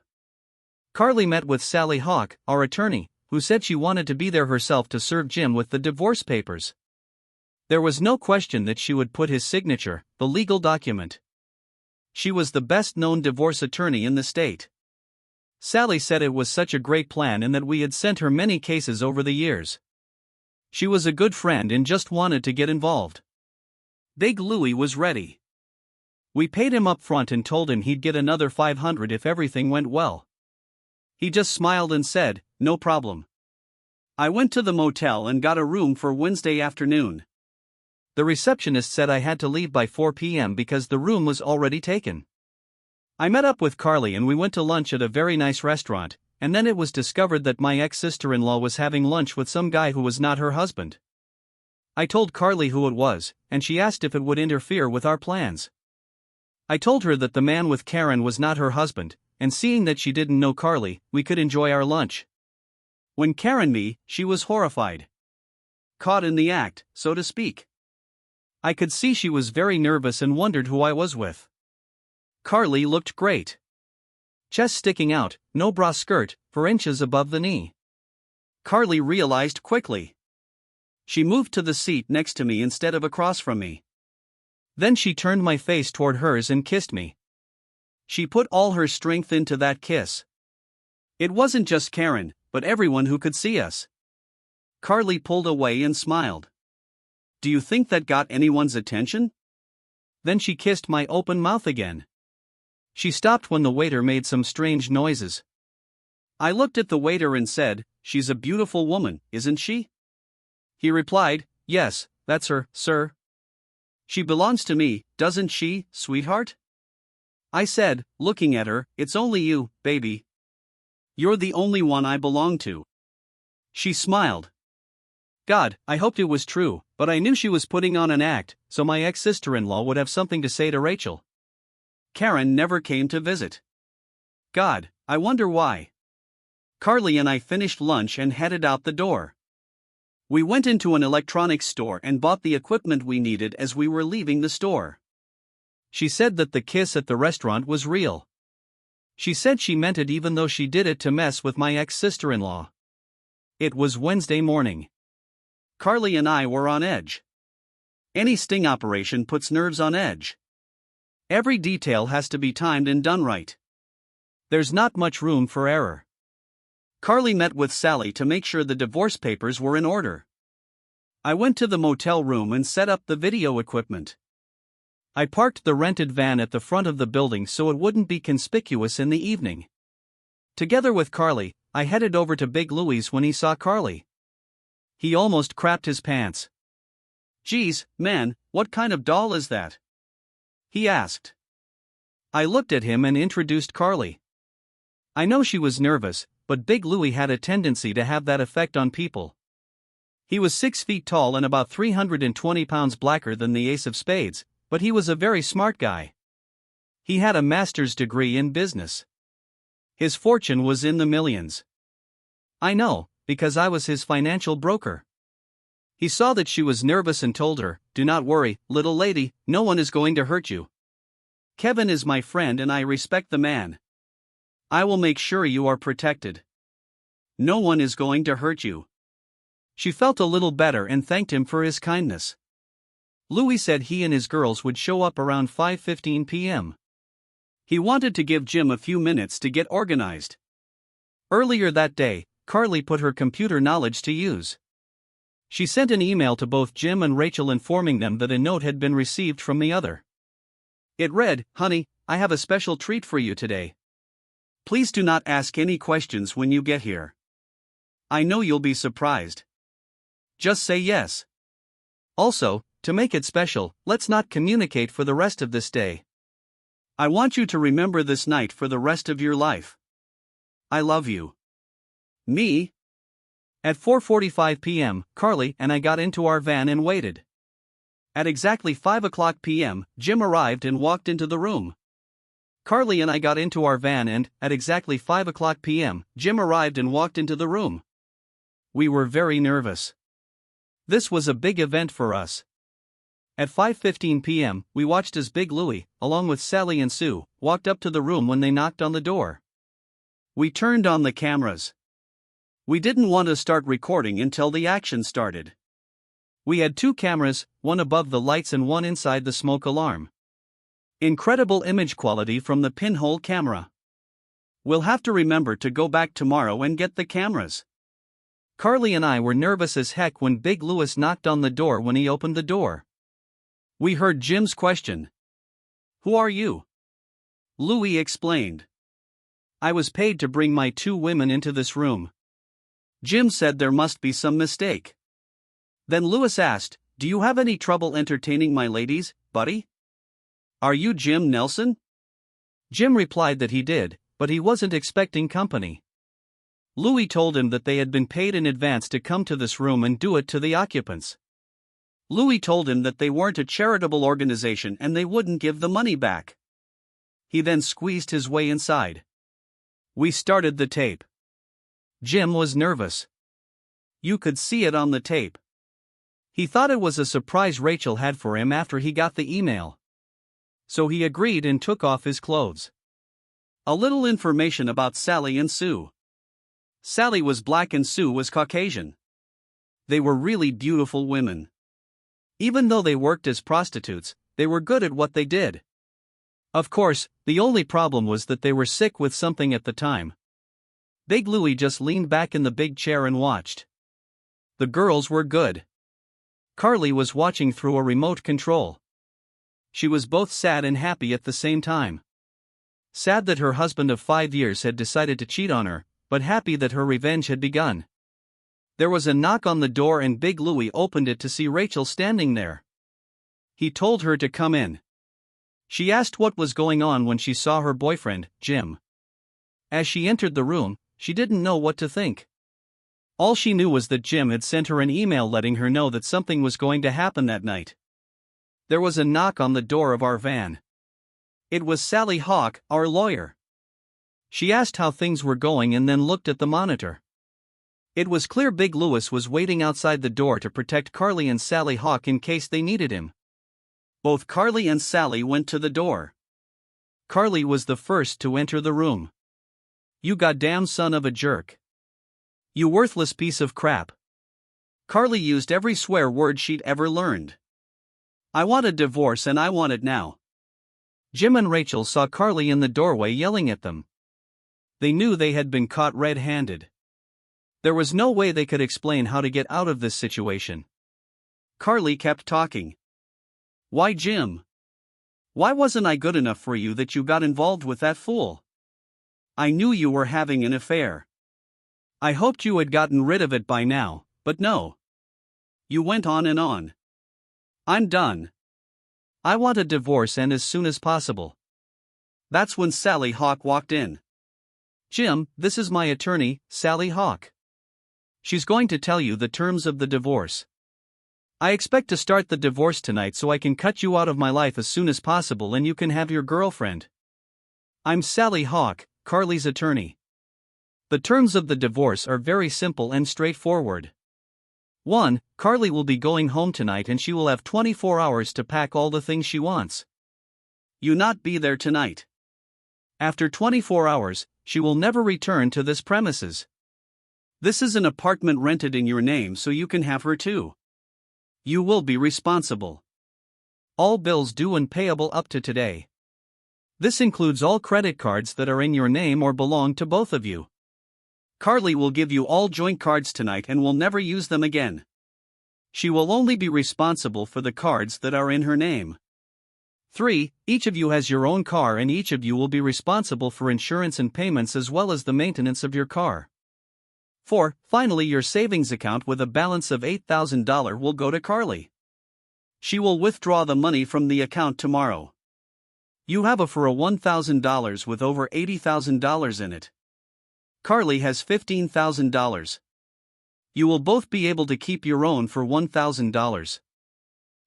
Carly met with Sally Hawk, our attorney, who said she wanted to be there herself to serve Jim with the divorce papers. There was no question that she would put his signature, the legal document. She was the best-known divorce attorney in the state. Sally said it was such a great plan and that we had sent her many cases over the years. She was a good friend and just wanted to get involved. Big Louie was ready. We paid him up front and told him he'd get another $500 if everything went well. He just smiled and said, No problem. I went to the motel and got a room for Wednesday afternoon. The receptionist said I had to leave by 4 p.m. because the room was already taken. I met up with Carly and we went to lunch at a very nice restaurant, and then it was discovered that my ex-sister-in-law was having lunch with some guy who was not her husband. I told Carly who it was, and she asked if it would interfere with our plans. I told her that the man with Karen was not her husband, and seeing that she didn't know Carly, we could enjoy our lunch. When Karen met me, she was horrified. Caught in the act, so to speak. I could see she was very nervous and wondered who I was with. Carly looked great. Chest sticking out, no bra skirt, 4 inches above the knee. Carly realized quickly. She moved to the seat next to me instead of across from me. Then she turned my face toward hers and kissed me. She put all her strength into that kiss. It wasn't just Karen, but everyone who could see us. Carly pulled away and smiled. Do you think that got anyone's attention? Then she kissed my open mouth again. She stopped when the waiter made some strange noises. I looked at the waiter and said, She's a beautiful woman, isn't she? He replied, Yes, that's her, sir. She belongs to me, doesn't she, sweetheart? I said, looking at her, It's only you, baby. You're the only one I belong to. She smiled. God, I hoped it was true, but I knew she was putting on an act, so my ex-sister-in-law would have something to say to Rachel. Karen never came to visit. God, I wonder why. Carly and I finished lunch and headed out the door. We went into an electronics store and bought the equipment we needed as we were leaving the store. She said that the kiss at the restaurant was real. She said she meant it even though she did it to mess with my ex-sister-in-law. It was Wednesday morning. Carly and I were on edge. Any sting operation puts nerves on edge. Every detail has to be timed and done right. There's not much room for error. Carly met with Sally to make sure the divorce papers were in order. I went to the motel room and set up the video equipment. I parked the rented van at the front of the building so it wouldn't be conspicuous in the evening. Together with Carly, I headed over to Big Louie's when he saw Carly. He almost crapped his pants. Geez, man, what kind of doll is that? He asked. I looked at him and introduced Carly. I know she was nervous, but Big Louie had a tendency to have that effect on people. He was 6 feet tall and about 320 pounds blacker than the ace of spades, but he was a very smart guy. He had a master's degree in business. His fortune was in the millions. I know, because I was his financial broker. He saw that she was nervous and told her, "Do not worry, little lady, no one is going to hurt you. Kevin is my friend and I respect the man. I will make sure you are protected. No one is going to hurt you." She felt a little better and thanked him for his kindness. Louis said he and his girls would show up around 5:15 p.m. He wanted to give Jim a few minutes to get organized. Earlier that day, Carly put her computer knowledge to use. She sent an email to both Jim and Rachel informing them that a note had been received from the other. It read, "Honey, I have a special treat for you today. Please do not ask any questions when you get here. I know you'll be surprised. Just say yes. Also, to make it special, let's not communicate for the rest of this day. I want you to remember this night for the rest of your life. I love you. Me?" At 4:45 p.m., Carly and I got into our van and waited. At exactly 5 o'clock p.m., Jim arrived and walked into the room. Carly and I got into our van and, at exactly 5 o'clock p.m., Jim arrived and walked into the room. We were very nervous. This was a big event for us. At 5:15 p.m., we watched as Big Louie, along with Sally and Sue, walked up to the room when they knocked on the door. We turned on the cameras. We didn't want to start recording until the action started. We had 2 cameras, one above the lights and one inside the smoke alarm. Incredible image quality from the pinhole camera. We'll have to remember to go back tomorrow and get the cameras. Carly and I were nervous as heck when Big Louis knocked on the door when he opened the door. We heard Jim's question. "Who are you?" Louis explained. "I was paid to bring my 2 women into this room." Jim said there must be some mistake. Then Louis asked, "Do you have any trouble entertaining my ladies, buddy? Are you Jim Nelson?" Jim replied that he did, but he wasn't expecting company. Louis told him that they had been paid in advance to come to this room and do it to the occupants. Louis told him that they weren't a charitable organization and they wouldn't give the money back. He then squeezed his way inside. We started the tape. Jim was nervous. You could see it on the tape. He thought it was a surprise Rachel had for him after he got the email. So he agreed and took off his clothes. A little information about Sally and Sue. Sally was black and Sue was Caucasian. They were really beautiful women. Even though they worked as prostitutes, they were good at what they did. Of course, the only problem was that they were sick with something at the time. Big Louie just leaned back in the big chair and watched. The girls were good. Carly was watching through a remote control. She was both sad and happy at the same time. Sad that her husband of 5 years had decided to cheat on her, but happy that her revenge had begun. There was a knock on the door and Big Louie opened it to see Rachel standing there. He told her to come in. She asked what was going on when she saw her boyfriend, Jim. As she entered the room, she didn't know what to think. All she knew was that Jim had sent her an email letting her know that something was going to happen that night. There was a knock on the door of our van. It was Sally Hawk, our lawyer. She asked how things were going and then looked at the monitor. It was clear Big Louis was waiting outside the door to protect Carly and Sally Hawk in case they needed him. Both Carly and Sally went to the door. Carly was the first to enter the room. "You goddamn son of a jerk. You worthless piece of crap." Carly used every swear word she'd ever learned. "I want a divorce and I want it now." Jim and Rachel saw Carly in the doorway yelling at them. They knew they had been caught red-handed. There was no way they could explain how to get out of this situation. Carly kept talking. "Why, Jim? Why wasn't I good enough for you that you got involved with that fool? I knew you were having an affair. I hoped you had gotten rid of it by now, but no. You went on and on. I'm done. I want a divorce and as soon as possible." That's when Sally Hawk walked in. "Jim, this is my attorney, Sally Hawk. She's going to tell you the terms of the divorce. I expect to start the divorce tonight so I can cut you out of my life as soon as possible and you can have your girlfriend, I'm Sally Hawk, Carly's attorney. The terms of the divorce are very simple and straightforward. 1. Carly will be going home tonight and she will have 24 hours to pack all the things she wants. You not be there tonight. After 24 hours, she will never return to this premises. This is an apartment rented in your name so you can have her too. You will be responsible. All bills due and payable up to today. This includes all credit cards that are in your name or belong to both of you. Carly will give you all joint cards tonight and will never use them again. She will only be responsible for the cards that are in her name. 3. Each of you has your own car and each of you will be responsible for insurance and payments as well as the maintenance of your car. 4. Finally, your savings account with a balance of $8,000 will go to Carly. She will withdraw the money from the account tomorrow. You have for $1,000 with over $80,000 in it. Carly has $15,000. You will both be able to keep your own for $1,000.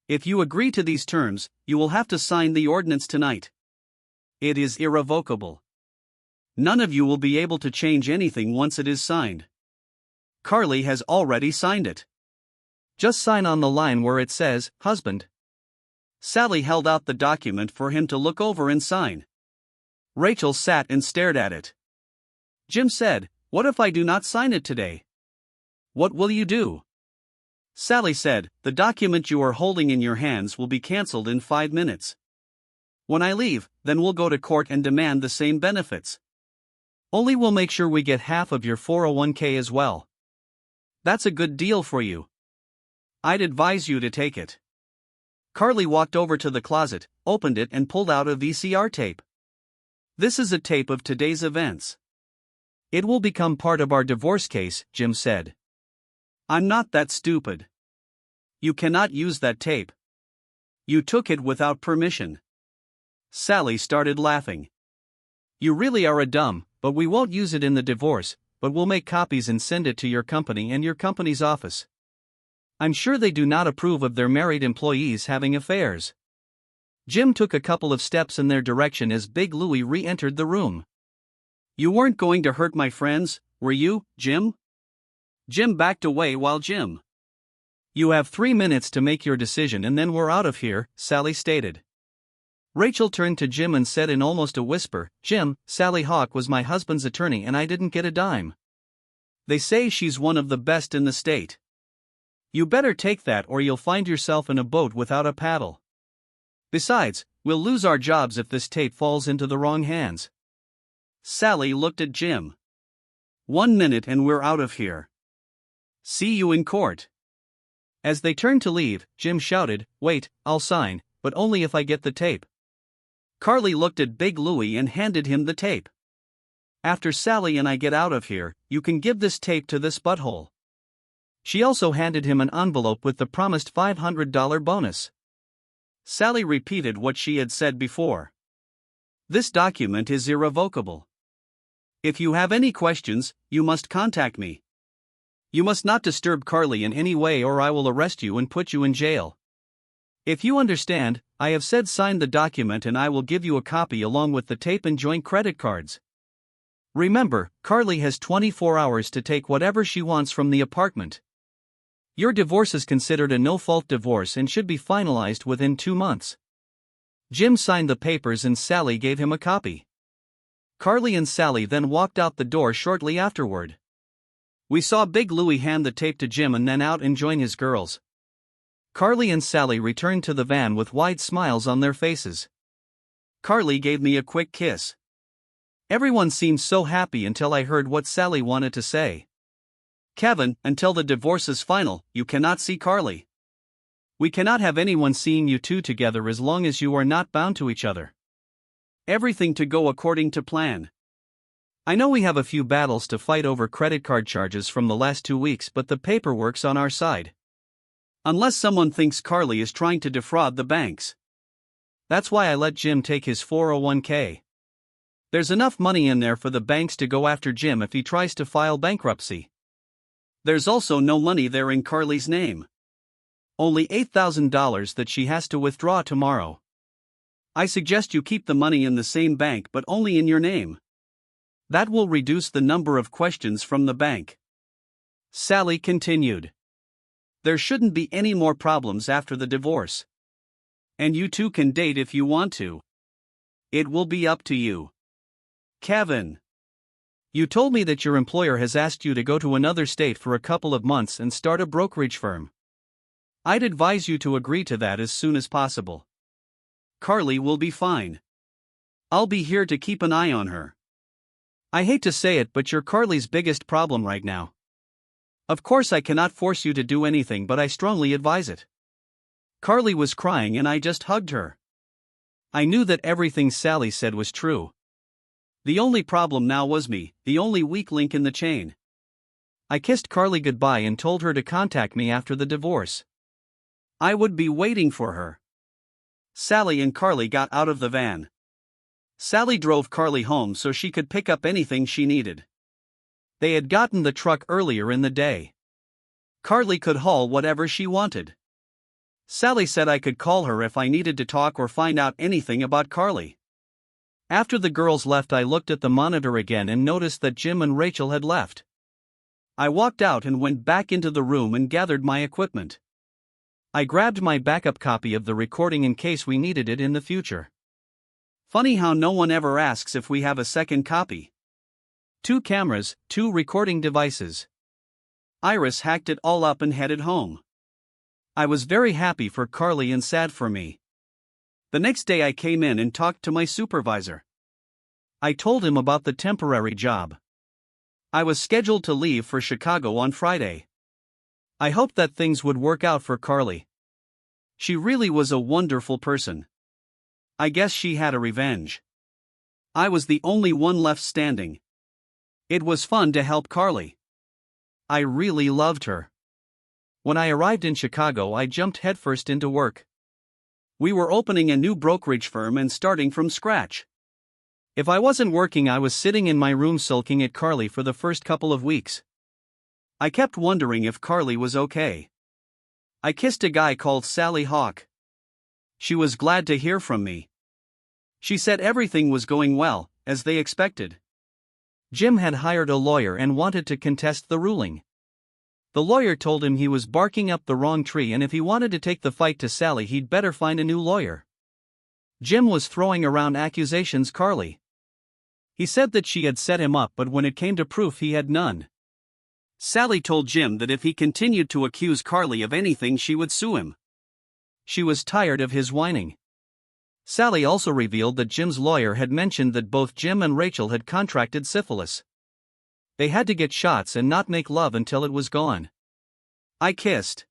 If you agree to these terms, you will have to sign the ordinance tonight. It is irrevocable. None of you will be able to change anything once it is signed. Carly has already signed it. Just sign on the line where it says, husband. Sally held out the document for him to look over and sign. Rachel sat and stared at it. Jim said, "What if I do not sign it today? What will you do?" Sally said, "The document you are holding in your hands will be cancelled in 5 minutes. When I leave, then we'll go to court and demand the same benefits. Only we'll make sure we get half of your 401k as well. That's a good deal for you. I'd advise you to take it." Carly walked over to the closet, opened it and pulled out a VCR tape. "This is a tape of today's events. It will become part of our divorce case," Jim said. "I'm not that stupid. You cannot use that tape. You took it without permission." Sally started laughing. "You really are a dumb, but we won't use it in the divorce, but we'll make copies and send it to your company and your company's office. I'm sure they do not approve of their married employees having affairs." Jim took a couple of steps in their direction as Big Louie re-entered the room. "You weren't going to hurt my friends, were you, Jim?" Jim backed away while Jim. "You have 3 minutes to make your decision and then we're out of here," Sally stated. Rachel turned to Jim and said in almost a whisper, "Jim, Sally Hawk was my husband's attorney and I didn't get a dime. They say she's one of the best in the state. You better take that or you'll find yourself in a boat without a paddle. Besides, we'll lose our jobs if this tape falls into the wrong hands." Sally looked at Jim. 1 minute and we're out of here. See you in court." As they turned to leave, Jim shouted, "Wait, I'll sign, but only if I get the tape." Carly looked at Big Louie and handed him the tape. "After Sally and I get out of here, you can give this tape to this butthole." She also handed him an envelope with the promised $500 bonus. Sally repeated what she had said before. "This document is irrevocable. If you have any questions, you must contact me. You must not disturb Carly in any way or I will arrest you and put you in jail. If you understand, I have said sign the document and I will give you a copy along with the tape and joint credit cards. Remember, Carly has 24 hours to take whatever she wants from the apartment. Your divorce is considered a no-fault divorce and should be finalized within 2 months." Jim signed the papers and Sally gave him a copy. Carly and Sally then walked out the door shortly afterward. We saw Big Louie hand the tape to Jim and then out and join his girls. Carly and Sally returned to the van with wide smiles on their faces. Carly gave me a quick kiss. Everyone seemed so happy until I heard what Sally wanted to say. "Kevin, until the divorce is final, you cannot see Carly. We cannot have anyone seeing you two together as long as you are not bound to each other. Everything to go according to plan. I know we have a few battles to fight over credit card charges from the last 2 weeks, but the paperwork's on our side. Unless someone thinks Carly is trying to defraud the banks. That's why I let Jim take his 401k. There's enough money in there for the banks to go after Jim if he tries to file bankruptcy. There's also no money there in Carly's name. Only $8,000 that she has to withdraw tomorrow. I suggest you keep the money in the same bank but only in your name. That will reduce the number of questions from the bank. Sally continued. There shouldn't be any more problems after the divorce. And you two can date if you want to. It will be up to you. Kevin. You told me that your employer has asked you to go to another state for a couple of months and start a brokerage firm. I'd advise you to agree to that as soon as possible. Carly will be fine. I'll be here to keep an eye on her. I hate to say it, but you're Carly's biggest problem right now. Of course, I cannot force you to do anything, but I strongly advise it. Carly was crying and I just hugged her. I knew that everything Sally said was true. The only problem now was me, the only weak link in the chain. I kissed Carly goodbye and told her to contact me after the divorce. I would be waiting for her. Sally and Carly got out of the van. Sally drove Carly home so she could pick up anything she needed. They had gotten the truck earlier in the day. Carly could haul whatever she wanted. Sally said I could call her if I needed to talk or find out anything about Carly. After the girls left, I looked at the monitor again and noticed that Jim and Rachel had left. I walked out and went back into the room and gathered my equipment. I grabbed my backup copy of the recording in case we needed it in the future. Funny how no one ever asks if we have a second copy. 2 cameras, 2 recording devices. Iris hacked it all up and headed home. I was very happy for Carly and sad for me. The next day I came in and talked to my supervisor. I told him about the temporary job. I was scheduled to leave for Chicago on Friday. I hoped that things would work out for Carly. She really was a wonderful person. I guess she had a revenge. I was the only one left standing. It was fun to help Carly. I really loved her. When I arrived in Chicago, I jumped headfirst into work. We were opening a new brokerage firm and starting from scratch. If I wasn't working, I was sitting in my room sulking at Carly for the first couple of weeks. I kept wondering if Carly was okay. I kissed a guy called Sally Hawk. She was glad to hear from me. She said everything was going well, as they expected. Jim had hired a lawyer and wanted to contest the ruling. The lawyer told him he was barking up the wrong tree, and if he wanted to take the fight to Sally, he'd better find a new lawyer. Jim was throwing around accusations Carly. He said that she had set him up, but when it came to proof, he had none. Sally told Jim that if he continued to accuse Carly of anything, she would sue him. She was tired of his whining. Sally also revealed that Jim's lawyer had mentioned that both Jim and Rachel had contracted syphilis. They had to get shots and not make love until it was gone. I kissed.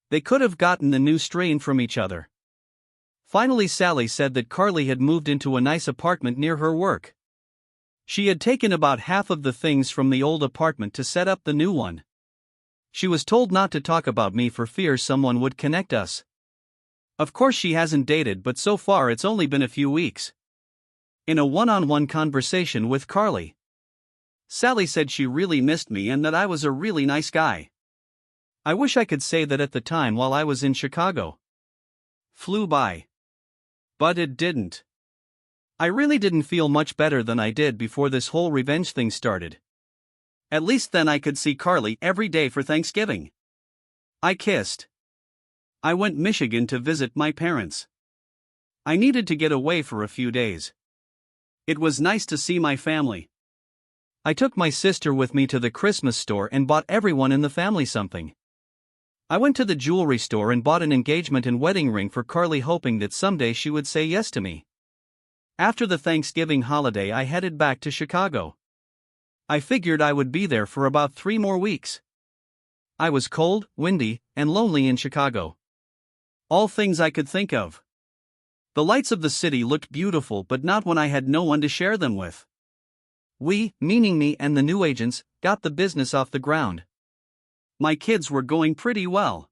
They could have gotten the new strain from each other. Finally, Sally said that Carly had moved into a nice apartment near her work. She had taken about half of the things from the old apartment to set up the new one. She was told not to talk about me for fear someone would connect us. Of course, she hasn't dated, but so far it's only been a few weeks. In a one-on-one conversation with Carly, Sally said she really missed me and that I was a really nice guy. I wish I could say that at the time while I was in Chicago. Flew by. But it didn't. I really didn't feel much better than I did before this whole revenge thing started. At least then I could see Carly every day for Thanksgiving. I kissed. I went to Michigan to visit my parents. I needed to get away for a few days. It was nice to see my family. I took my sister with me to the Christmas store and bought everyone in the family something. I went to the jewelry store and bought an engagement and wedding ring for Carly, hoping that someday she would say yes to me. After the Thanksgiving holiday, I headed back to Chicago. I figured I would be there for about 3 more weeks. I was cold, windy, and lonely in Chicago. All things I could think of. The lights of the city looked beautiful, but not when I had no one to share them with. We, meaning me and the new agents, got the business off the ground. My kids were going pretty well.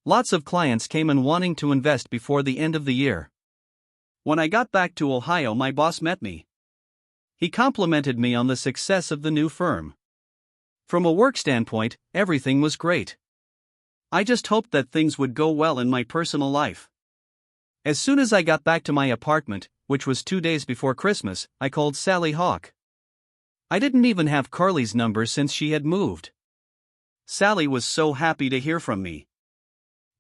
Lots of clients came in wanting to invest before the end of the year. When I got back to Ohio, my boss met me. He complimented me on the success of the new firm. From a work standpoint, everything was great. I just hoped that things would go well in my personal life. As soon as I got back to my apartment, which was 2 days before Christmas, I called Sally Hawk. I didn't even have Carly's number since she had moved. Sally was so happy to hear from me.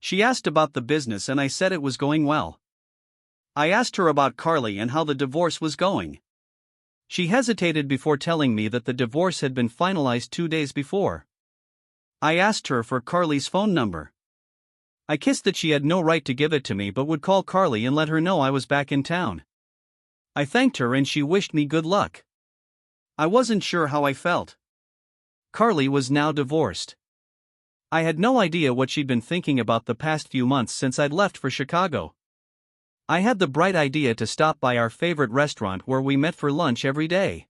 She asked about the business and I said it was going well. I asked her about Carly and how the divorce was going. She hesitated before telling me that the divorce had been finalized 2 days before. I asked her for Carly's phone number. I kissed that she had no right to give it to me but would call Carly and let her know I was back in town. I thanked her and she wished me good luck. I wasn't sure how I felt. Carly was now divorced. I had no idea what she'd been thinking about the past few months since I'd left for Chicago. I had the bright idea to stop by our favorite restaurant where we met for lunch every day.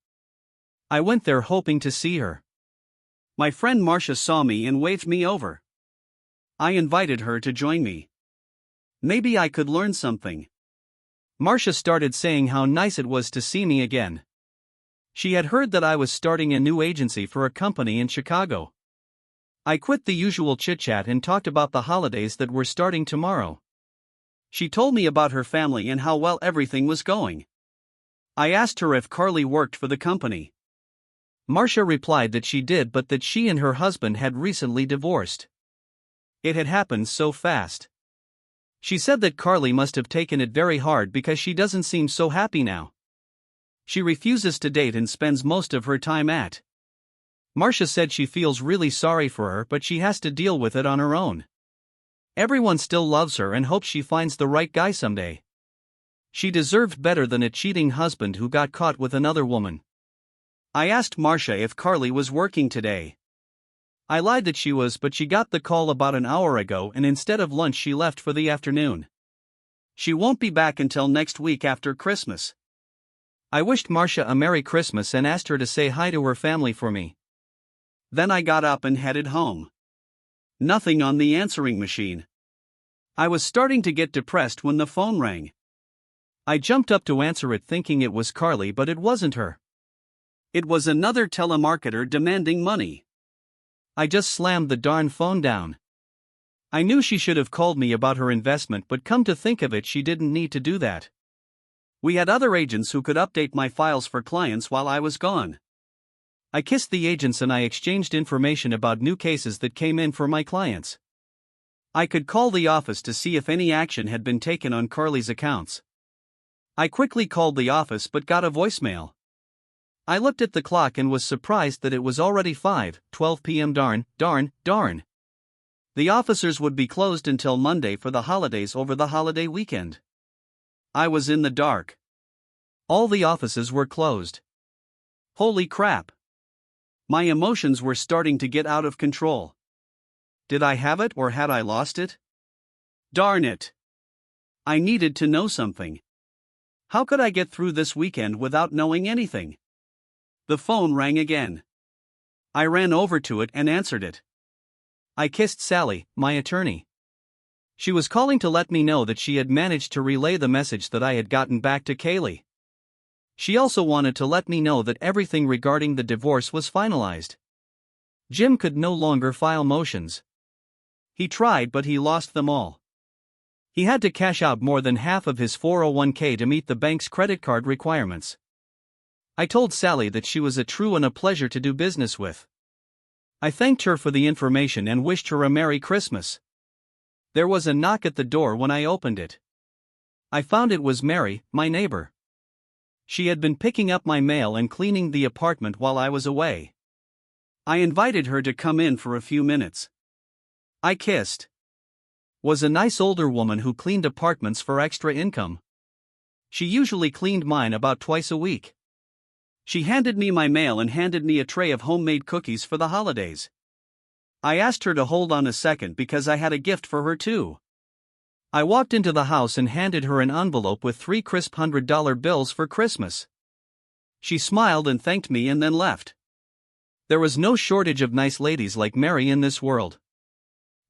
I went there hoping to see her. My friend Marcia saw me and waved me over. I invited her to join me. Maybe I could learn something. Marcia started saying how nice it was to see me again. She had heard that I was starting a new agency for a company in Chicago. I quit the usual chit-chat and talked about the holidays that were starting tomorrow. She told me about her family and how well everything was going. I asked her if Carly worked for the company. Marcia replied that she did but that she and her husband had recently divorced. It had happened so fast. She said that Carly must have taken it very hard because she doesn't seem so happy now. She refuses to date and spends most of her time at. Marcia said she feels really sorry for her but she has to deal with it on her own. Everyone still loves her and hopes she finds the right guy someday. She deserved better than a cheating husband who got caught with another woman. I asked Marcia if Carly was working today. I lied that she was but she got the call about an hour ago and instead of lunch she left for the afternoon. She won't be back until next week after Christmas. I wished Marcia a Merry Christmas and asked her to say hi to her family for me. Then I got up and headed home. Nothing on the answering machine. I was starting to get depressed when the phone rang. I jumped up to answer it thinking it was Carly but it wasn't her. It was another telemarketer demanding money. I just slammed the darn phone down. I knew she should have called me about her investment but come to think of it she didn't need to do that. We had other agents who could update my files for clients while I was gone. I kissed the agents and I exchanged information about new cases that came in for my clients. I could call the office to see if any action had been taken on Carly's accounts. I quickly called the office but got a voicemail. I looked at the clock and was surprised that it was already 5:12 p.m. Darn. The officers would be closed until Monday for the holidays over the holiday weekend. I was in the dark. All the offices were closed. Holy crap. My emotions were starting to get out of control. Did I have it or had I lost it? Darn it. I needed to know something. How could I get through this weekend without knowing anything? The phone rang again. I ran over to it and answered it. I kissed Sally, my attorney. She was calling to let me know that she had managed to relay the message that I had gotten back to Kaylee. She also wanted to let me know that everything regarding the divorce was finalized. Jim could no longer file motions. He tried but he lost them all. He had to cash out more than half of his 401k to meet the bank's credit card requirements. I told Sally that she was a true and a pleasure to do business with. I thanked her for the information and wished her a Merry Christmas. There was a knock at the door when I opened it. I found it was Mary, my neighbor. She had been picking up my mail and cleaning the apartment while I was away. I invited her to come in for a few minutes. I kissed. Was a nice older woman who cleaned apartments for extra income. She usually cleaned mine about twice a week. She handed me my mail and handed me a tray of homemade cookies for the holidays. I asked her to hold on a second because I had a gift for her too. I walked into the house and handed her an envelope with 3 crisp $100 bills for Christmas. She smiled and thanked me and then left. There was no shortage of nice ladies like Mary in this world.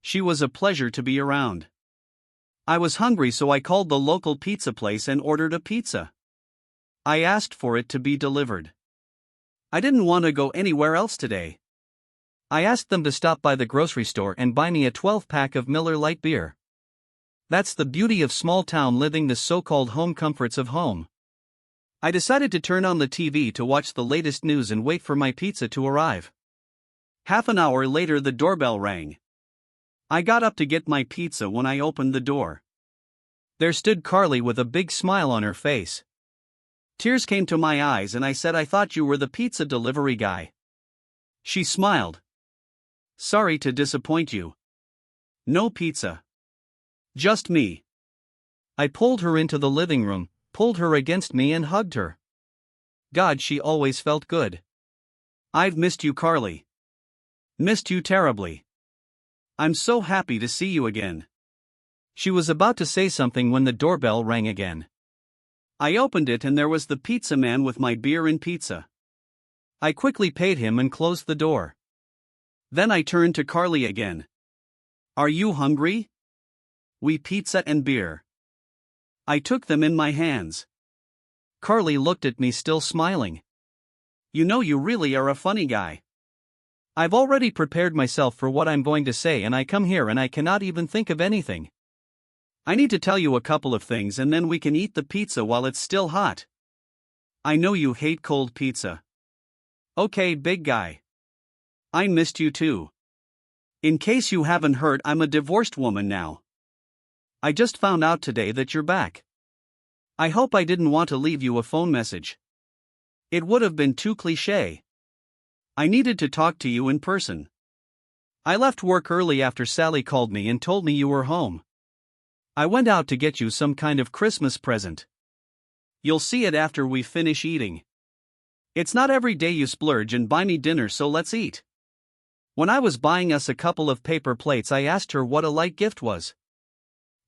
She was a pleasure to be around. I was hungry so I called the local pizza place and ordered a pizza. I asked for it to be delivered. I didn't want to go anywhere else today. I asked them to stop by the grocery store and buy me a 12-pack of Miller Lite beer. That's the beauty of small town living, the so-called home comforts of home. I decided to turn on the TV to watch the latest news and wait for my pizza to arrive. Half an hour later the doorbell rang. I got up to get my pizza when I opened the door. There stood Carly with a big smile on her face. Tears came to my eyes and I said, "I thought you were the pizza delivery guy." She smiled. "Sorry to disappoint you. No pizza. Just me." I pulled her into the living room, pulled her against me and hugged her. God, she always felt good. "I've missed you, Carly. Missed you terribly. I'm so happy to see you again." She was about to say something when the doorbell rang again. I opened it and there was the pizza man with my beer and pizza. I quickly paid him and closed the door. Then I turned to Carly again. "Are you hungry?" "We pizza and beer." I took them in my hands. Carly looked at me, still smiling. "You know, you really are a funny guy. I've already prepared myself for what I'm going to say and I come here and I cannot even think of anything. I need to tell you a couple of things and then we can eat the pizza while it's still hot. I know you hate cold pizza." "Okay, big guy. I missed you too. In case you haven't heard, I'm a divorced woman now. I just found out today that you're back. I hope I didn't want to leave you a phone message. It would have been too cliché. I needed to talk to you in person. I left work early after Sally called me and told me you were home. I went out to get you some kind of Christmas present. You'll see it after we finish eating. It's not every day you splurge and buy me dinner, so let's eat." When I was buying us a couple of paper plates, I asked her what a light gift was.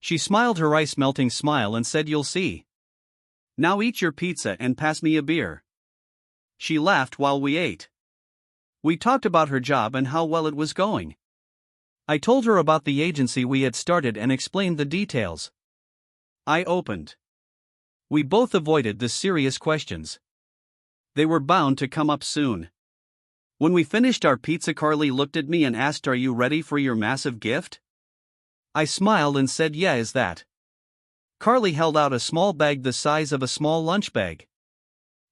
She smiled her ice-melting smile and said, "You'll see. Now eat your pizza and pass me a beer." She laughed while we ate. We talked about her job and how well it was going. I told her about the agency we had started and explained the details. I opened. We both avoided the serious questions. They were bound to come up soon. When we finished our pizza, Carly looked at me and asked, "Are you ready for your massive gift?" I smiled and said, "Yeah, is that?" Carly held out a small bag the size of a small lunch bag.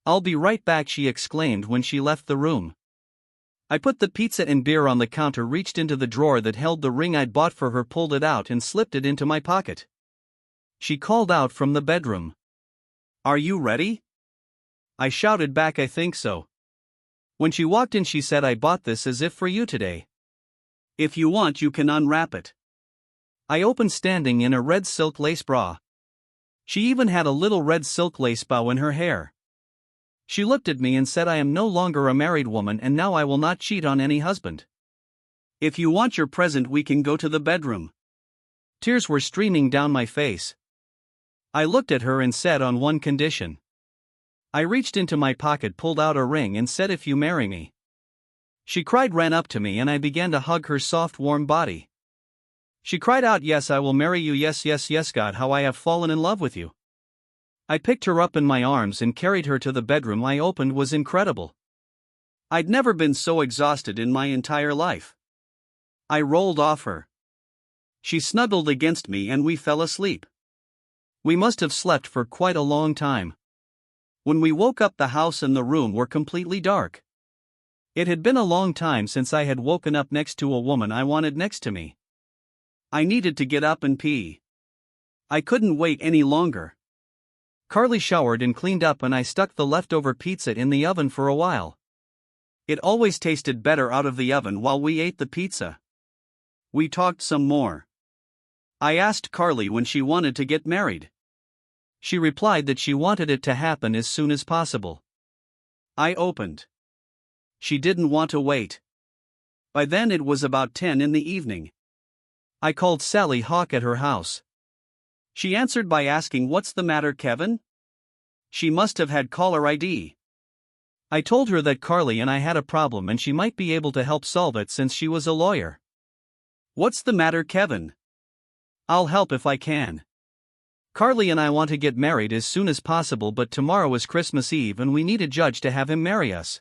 "I'll be right back," she exclaimed when she left the room. I put the pizza and beer on the counter, reached into the drawer that held the ring I'd bought for her, pulled it out and slipped it into my pocket. She called out from the bedroom. "Are you ready?" I shouted back, "I think so." When she walked in, she said, "I bought this as if for you today. If you want, you can unwrap it." I opened, standing in a red silk lace bra. She even had a little red silk lace bow in her hair. She looked at me and said, "I am no longer a married woman and now I will not cheat on any husband. If you want your present, we can go to the bedroom." Tears were streaming down my face. I looked at her and said, "On one condition." I reached into my pocket, pulled out a ring and said, "If you marry me." She cried, ran up to me, and I began to hug her soft, warm body. She cried out, "Yes, I will marry you. Yes, yes, yes, God, how I have fallen in love with you." I picked her up in my arms and carried her to the bedroom. I opened was incredible. I'd never been so exhausted in my entire life. I rolled off her. She snuggled against me and we fell asleep. We must have slept for quite a long time. When we woke up, the house and the room were completely dark. It had been a long time since I had woken up next to a woman I wanted next to me. I needed to get up and pee. I couldn't wait any longer. Carly showered and cleaned up and I stuck the leftover pizza in the oven for a while. It always tasted better out of the oven while we ate the pizza. We talked some more. I asked Carly when she wanted to get married. She replied that she wanted it to happen as soon as possible. I opened. She didn't want to wait. By then it was about 10 in the evening. I called Sally Hawk at her house. She answered by asking, "What's the matter, Kevin?" She must have had caller ID. I told her that Carly and I had a problem and she might be able to help solve it since she was a lawyer. "What's the matter, Kevin?" "I'll help if I can. Carly and I want to get married as soon as possible, but tomorrow is Christmas Eve and we need a judge to have him marry us.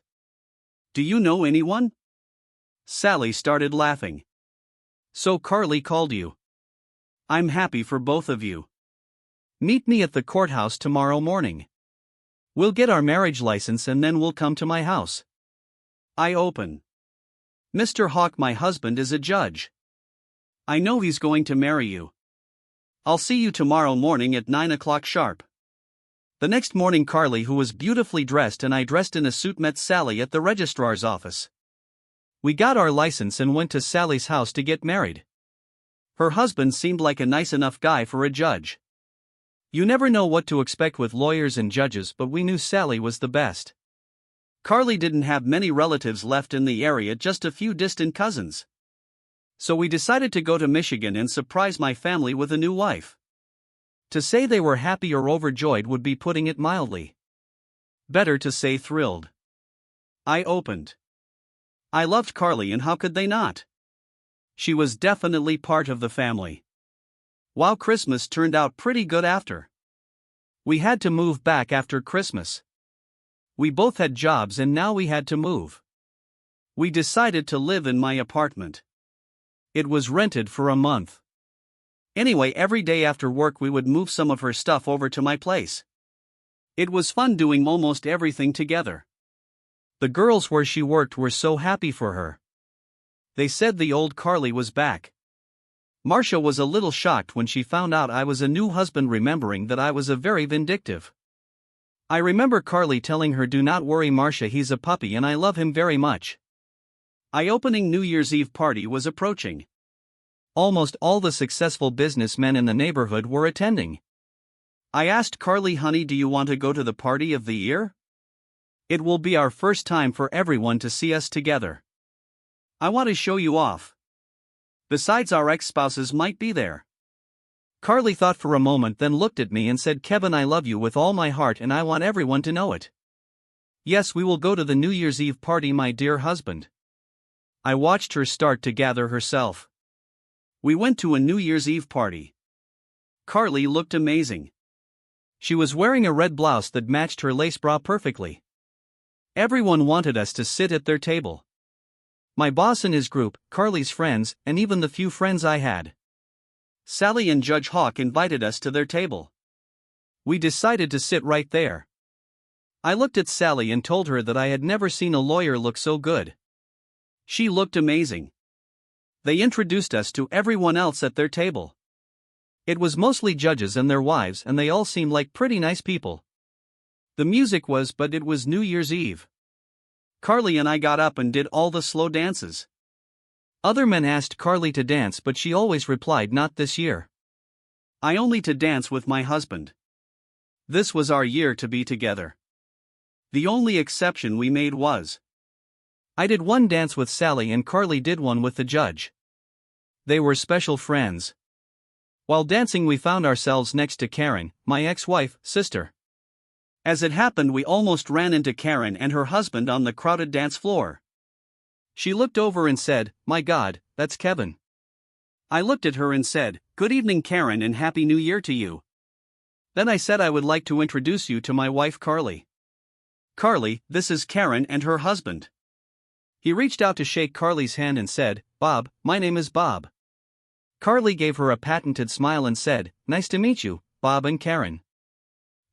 Do you know anyone?" Sally started laughing. "So Carly called you?" I'm happy for both of you. Meet me at the courthouse tomorrow morning. We'll get our marriage license and then we'll come to my house. I open. Mr. Hawk, my husband is a judge. I know he's going to marry you. I'll see you tomorrow morning at 9 o'clock sharp. The next morning, Carly, who was beautifully dressed and I dressed in a suit, met Sally at the registrar's office. We got our license and went to Sally's house to get married. Her husband seemed like a nice enough guy for a judge. You never know what to expect with lawyers and judges, but we knew Sally was the best. Carly didn't have many relatives left in the area, just a few distant cousins. So we decided to go to Michigan and surprise my family with a new wife. To say they were happy or overjoyed would be putting it mildly. Better to say thrilled. I opened. I loved Carly, and how could they not? She was definitely part of the family. Wow, Christmas turned out pretty good after. We had to move back after Christmas. We both had jobs and now we had to move. We decided to live in my apartment. It was rented for a month. Anyway, every day after work we would move some of her stuff over to my place. It was fun doing almost everything together. The girls where she worked were so happy for her. They said the old Carly was back. Marcia was a little shocked when she found out I was a new husband, remembering that I was a very vindictive. I remember Carly telling her, "Do not worry, Marcia, he's a puppy and I love him very much." Eye-opening New Year's Eve party was approaching. Almost all the successful businessmen in the neighborhood were attending. I asked Carly, "Honey, do you want to go to the party of the year? It will be our first time for everyone to see us together. I want to show you off. Besides, our ex-spouses might be there." Carly thought for a moment, then looked at me and said, "Kevin, I love you with all my heart and I want everyone to know it. Yes, we will go to the New Year's Eve party, my dear husband." I watched her start to gather herself. We went to a New Year's Eve party. Carly looked amazing. She was wearing a red blouse that matched her lace bra perfectly. Everyone wanted us to sit at their table. My boss and his group, Carly's friends, and even the few friends I had. Sally and Judge Hawk invited us to their table. We decided to sit right there. I looked at Sally and told her that I had never seen a lawyer look so good. She looked amazing. They introduced us to everyone else at their table. It was mostly judges and their wives, and they all seemed like pretty nice people. The music was, but it was New Year's Eve. Carly and I got up and did all the slow dances. Other men asked Carly to dance, but she always replied, "Not this year. I only to dance with my husband. This was our year to be together." The only exception we made was I did one dance with Sally and Carly did one with the judge. They were special friends. While dancing, we found ourselves next to Karen, my ex-wife, sister. As it happened, we almost ran into Karen and her husband on the crowded dance floor. She looked over and said, "My God, that's Kevin." I looked at her and said, "Good evening, Karen, and Happy New Year to you." Then I said, "I would like to introduce you to my wife, Carly. Carly, this is Karen and her husband." He reached out to shake Carly's hand and said, "Bob, my name is Bob." Carly gave her a patented smile and said, "Nice to meet you, Bob and Karen."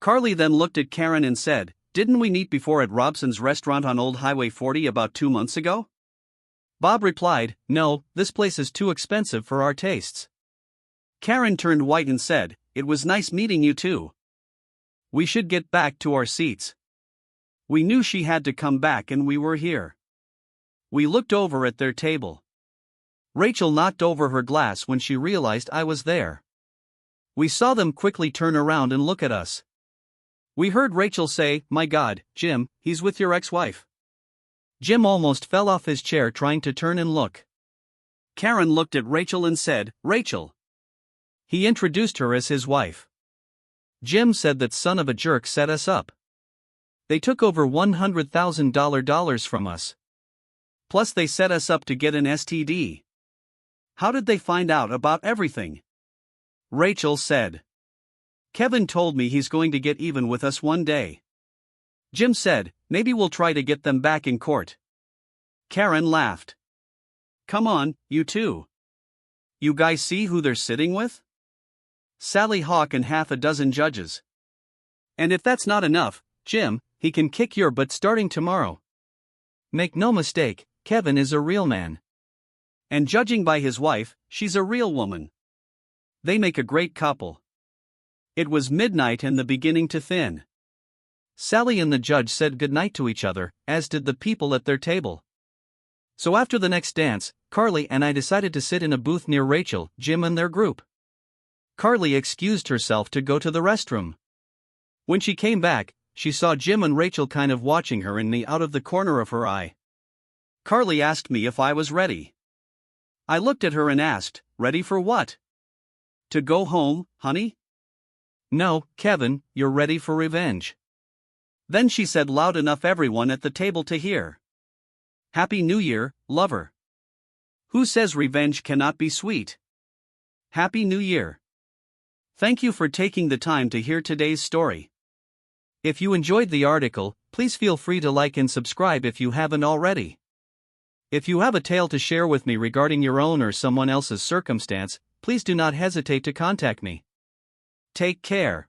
Carly then looked at Karen and said, "Didn't we meet before at Robson's restaurant on Old Highway 40 about 2 months ago?" Bob replied, "No, this place is too expensive for our tastes." Karen turned white and said, "It was nice meeting you too. We should get back to our seats." We knew she had to come back and we were here. We looked over at their table. Rachel knocked over her glass when she realized I was there. We saw them quickly turn around and look at us. We heard Rachel say, "My God, Jim, he's with your ex-wife." Jim almost fell off his chair trying to turn and look. Karen looked at Rachel and said, "Rachel." He introduced her as his wife. Jim said that son of a jerk set us up. They took over $100,000 from us. Plus they set us up to get an STD. How did they find out about everything? Rachel said, "Kevin told me he's going to get even with us one day." Jim said, "Maybe we'll try to get them back in court." Karen laughed. "Come on, you two. You guys see who they're sitting with? Sally Hawk and half a dozen judges. And if that's not enough, Jim, he can kick your butt starting tomorrow. Make no mistake, Kevin is a real man. And judging by his wife, she's a real woman. They make a great couple. It was midnight and the beginning to thin. Sally and the judge said goodnight to each other, as did the people at their table. So after the next dance, Carly and I decided to sit in a booth near Rachel, Jim and their group. Carly excused herself to go to the restroom. When she came back, she saw Jim and Rachel kind of watching her in the out of the corner of her eye. Carly asked me if I was ready. I looked at her and asked, ready for what? To go home, honey? No, Kevin, you're ready for revenge. Then she said loud enough everyone at the table to hear. Happy New Year, lover. Who says revenge cannot be sweet? Happy New Year. Thank you for taking the time to hear today's story. If you enjoyed the article, please feel free to like and subscribe if you haven't already. If you have a tale to share with me regarding your own or someone else's circumstance, please do not hesitate to contact me. Take care.